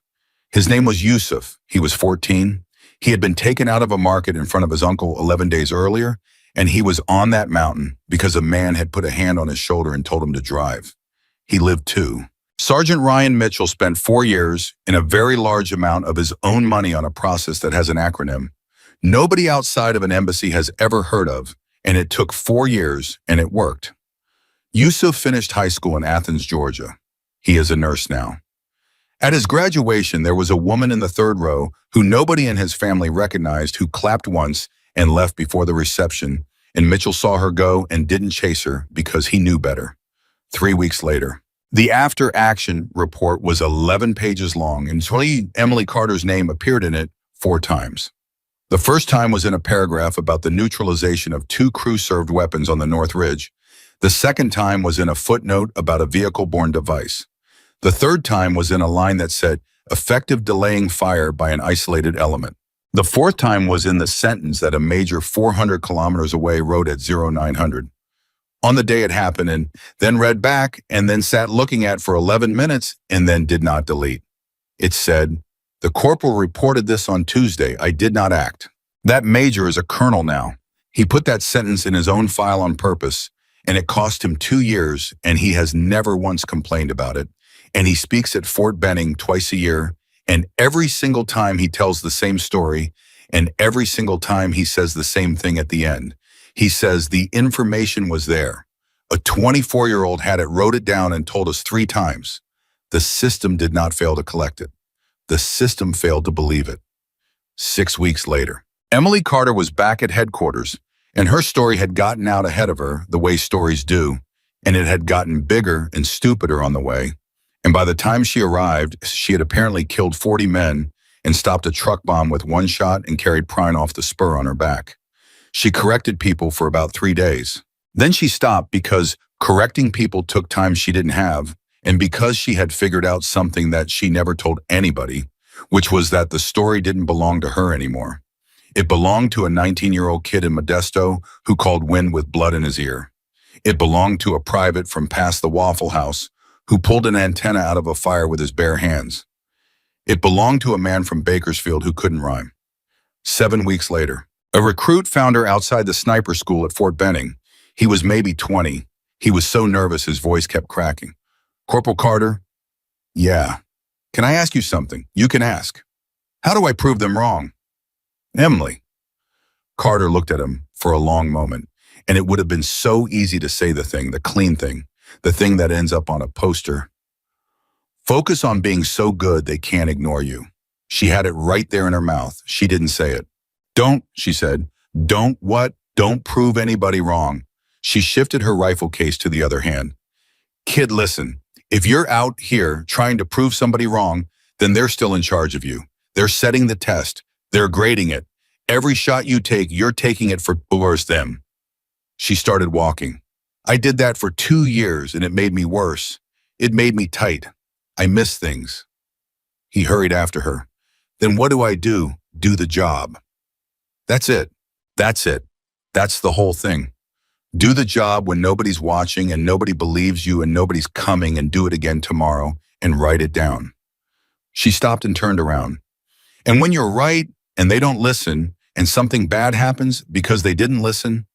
His name was Yusuf. He was 14. He had been taken out of a market in front of his uncle 11 days earlier, and he was on that mountain because a man had put a hand on his shoulder and told him to drive. He lived too. Sergeant Ryan Mitchell spent 4 years and a very large amount of his own money on a process that has an acronym nobody outside of an embassy has ever heard of, and it took 4 years, and it worked. Yusuf finished high school in Athens, Georgia. He is a nurse now. At his graduation, there was a woman in the third row who nobody in his family recognized who clapped once and left before the reception, and Mitchell saw her go and didn't chase her because he knew better. 3 weeks later, the after-action report was 11 pages long, and Emily Carter's name appeared in it 4 times. The first time was in a paragraph about the neutralization of 2 crew-served weapons on the North Ridge. The second time was in a footnote about a vehicle-borne device. The third time was in a line that said, effective delaying fire by an isolated element. The fourth time was in the sentence that a major 400 kilometers away wrote at 0900 on the day it happened, and then read back and then sat looking at for 11 minutes and then did not delete. It said, "The corporal reported this on Tuesday. I did not act." That major is a colonel now. He put that sentence in his own file on purpose, and it cost him 2 years, and he has never once complained about it. And he speaks at Fort Benning twice a year, and every single time he tells the same story, and every single time he says the same thing at the end. He says the information was there. A 24-year-old had it, wrote it down, and told us 3 times. The system did not fail to collect it. The system failed to believe it. 6 weeks later, Emily Carter was back at headquarters, and her story had gotten out ahead of her, the way stories do, and it had gotten bigger and stupider on the way. And by the time she arrived, she had apparently killed 40 men and stopped a truck bomb with 1 shot and carried Prine off the spur on her back. She corrected people for about 3 days. Then she stopped because correcting people took time she didn't have, and because she had figured out something that she never told anybody, which was that the story didn't belong to her anymore. It belonged to a 19-year-old kid in Modesto who called wind with blood in his ear. It belonged to a private from past the Waffle House who pulled an antenna out of a fire with his bare hands. It belonged to a man from Bakersfield who couldn't rhyme. 7 weeks later, a recruit found her outside the sniper school at Fort Benning. He was maybe 20. He was so nervous his voice kept cracking. "Corporal Carter?" "Yeah." "Can I ask you something?" "You can ask." "How do I prove them wrong?" "Emily." Carter looked at him for a long moment, and it would have been so easy to say the clean thing, the thing that ends up on a poster. "Focus on being so good they can't ignore you." She had it right there in her mouth. She didn't say it. "Don't," she said. "Don't what? Don't prove anybody wrong." She shifted her rifle case to the other hand. "Kid, listen. If you're out here trying to prove somebody wrong, then they're still in charge of you. They're setting the test. They're grading it. Every shot you take, you're taking it for towards them." She started walking. "I did that for 2 years, and it made me worse. It made me tight. I missed things." He hurried after her. "Then what do I do? Do the job." That's it. That's it. That's the whole thing. Do the job when nobody's watching and nobody believes you and nobody's coming, and do it again tomorrow and write it down. She stopped and turned around. And when you're right and they don't listen and something bad happens because they didn't listen,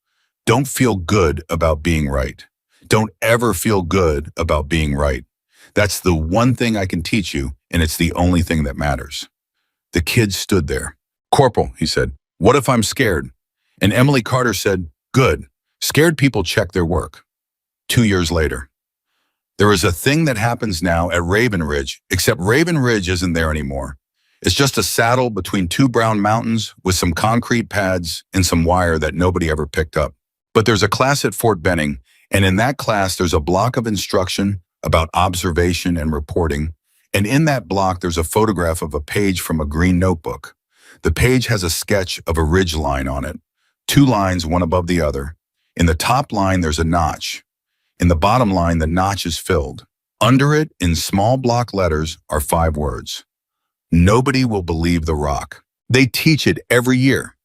don't feel good about being right. Don't ever feel good about being right. That's the one thing I can teach you, and it's the only thing that matters. The kid stood there. "Corporal," he said, "what if I'm scared?" And Emily Carter said, "Good. Scared people check their work." 2 years later. There is a thing that happens now at Raven Ridge, except Raven Ridge isn't there anymore. It's just a saddle between 2 brown mountains with some concrete pads and some wire that nobody ever picked up. But there's a class at Fort Benning, and in that class there's a block of instruction about observation and reporting, and in that block there's a photograph of a page from a green notebook. The page has a sketch of a ridge line on it, 2 lines, one above the other. In the top line there's a notch. In the bottom line the notch is filled. Under it, in small block letters, are 5 words. Nobody will believe the rock. They teach it every year.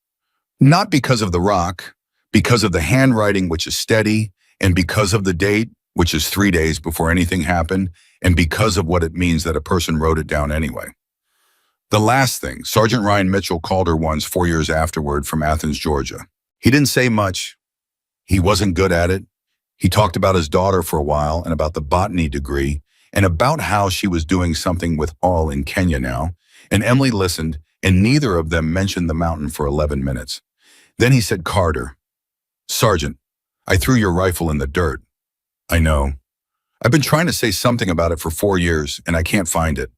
Not because of the rock, because of the handwriting, which is steady, and because of the date, which is 3 days before anything happened, and because of what it means that a person wrote it down anyway. The last thing, Sergeant Ryan Mitchell called her once 4 years afterward from Athens, Georgia. He didn't say much. He wasn't good at it. He talked about his daughter for a while and about the botany degree and about how she was doing something with all in Kenya now. And Emily listened, and neither of them mentioned the mountain for 11 minutes. Then he said, "Carter, Sergeant, I threw your rifle in the dirt." "I know. I've been trying to say something about it for 4 years, and I can't find it."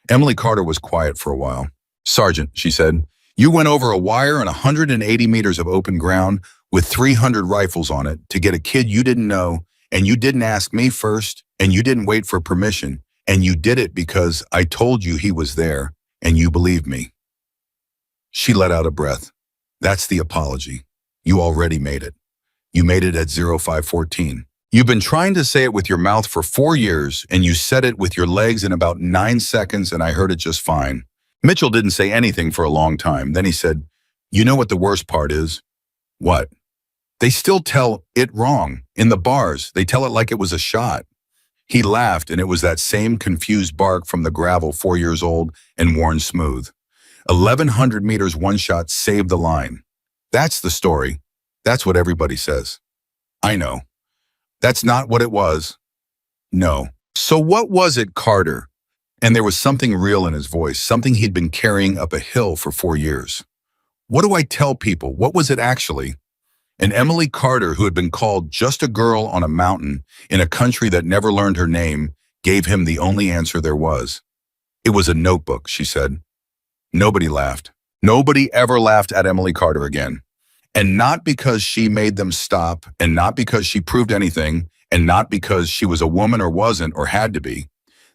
Emily Carter was quiet for a while. "Sergeant," she said, "you went over a wire and 180 meters of open ground with 300 rifles on it to get a kid you didn't know, and you didn't ask me first, and you didn't wait for permission, and you did it because I told you he was there, and you believed me." She let out a breath. "That's the apology. You already made it. You made it at 0514. You've been trying to say it with your mouth for 4 years, and you said it with your legs in about 9 seconds, and I heard it just fine. Mitchell didn't say anything for a long time. Then he said, "You know what the worst part is?" "What?" "They still tell it wrong. In the bars, they tell it like it was a shot." He laughed, and it was that same confused bark from the gravel 4 years old and worn smooth. 1,100 meters one shot saved the line. That's the story. That's what everybody says. I know. That's not what it was. No. So what was it, Carter? And there was something real in his voice, something he'd been carrying up a hill for 4 years. What do I tell people? What was it actually? And Emily Carter, who had been called just a girl on a mountain in a country that never learned her name, gave him the only answer there was. It was a notebook, she said. Nobody laughed. Nobody ever laughed at Emily Carter again. And not because she made them stop, and not because she proved anything, and not because she was a woman or wasn't or had to be.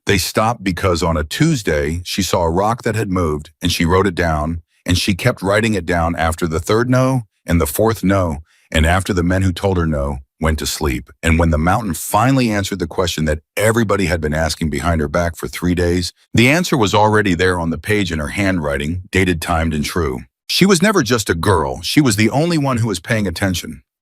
They stopped because on a Tuesday, she saw a rock that had moved, and she wrote it down, and she kept writing it down after the third no and the fourth no, and after the men who told her no went to sleep. And when the mountain finally answered the question that everybody had been asking behind her back for 3 days, the answer was already there on the page in her handwriting, dated, timed, and true. She was never just a girl. She was the only one who was paying attention.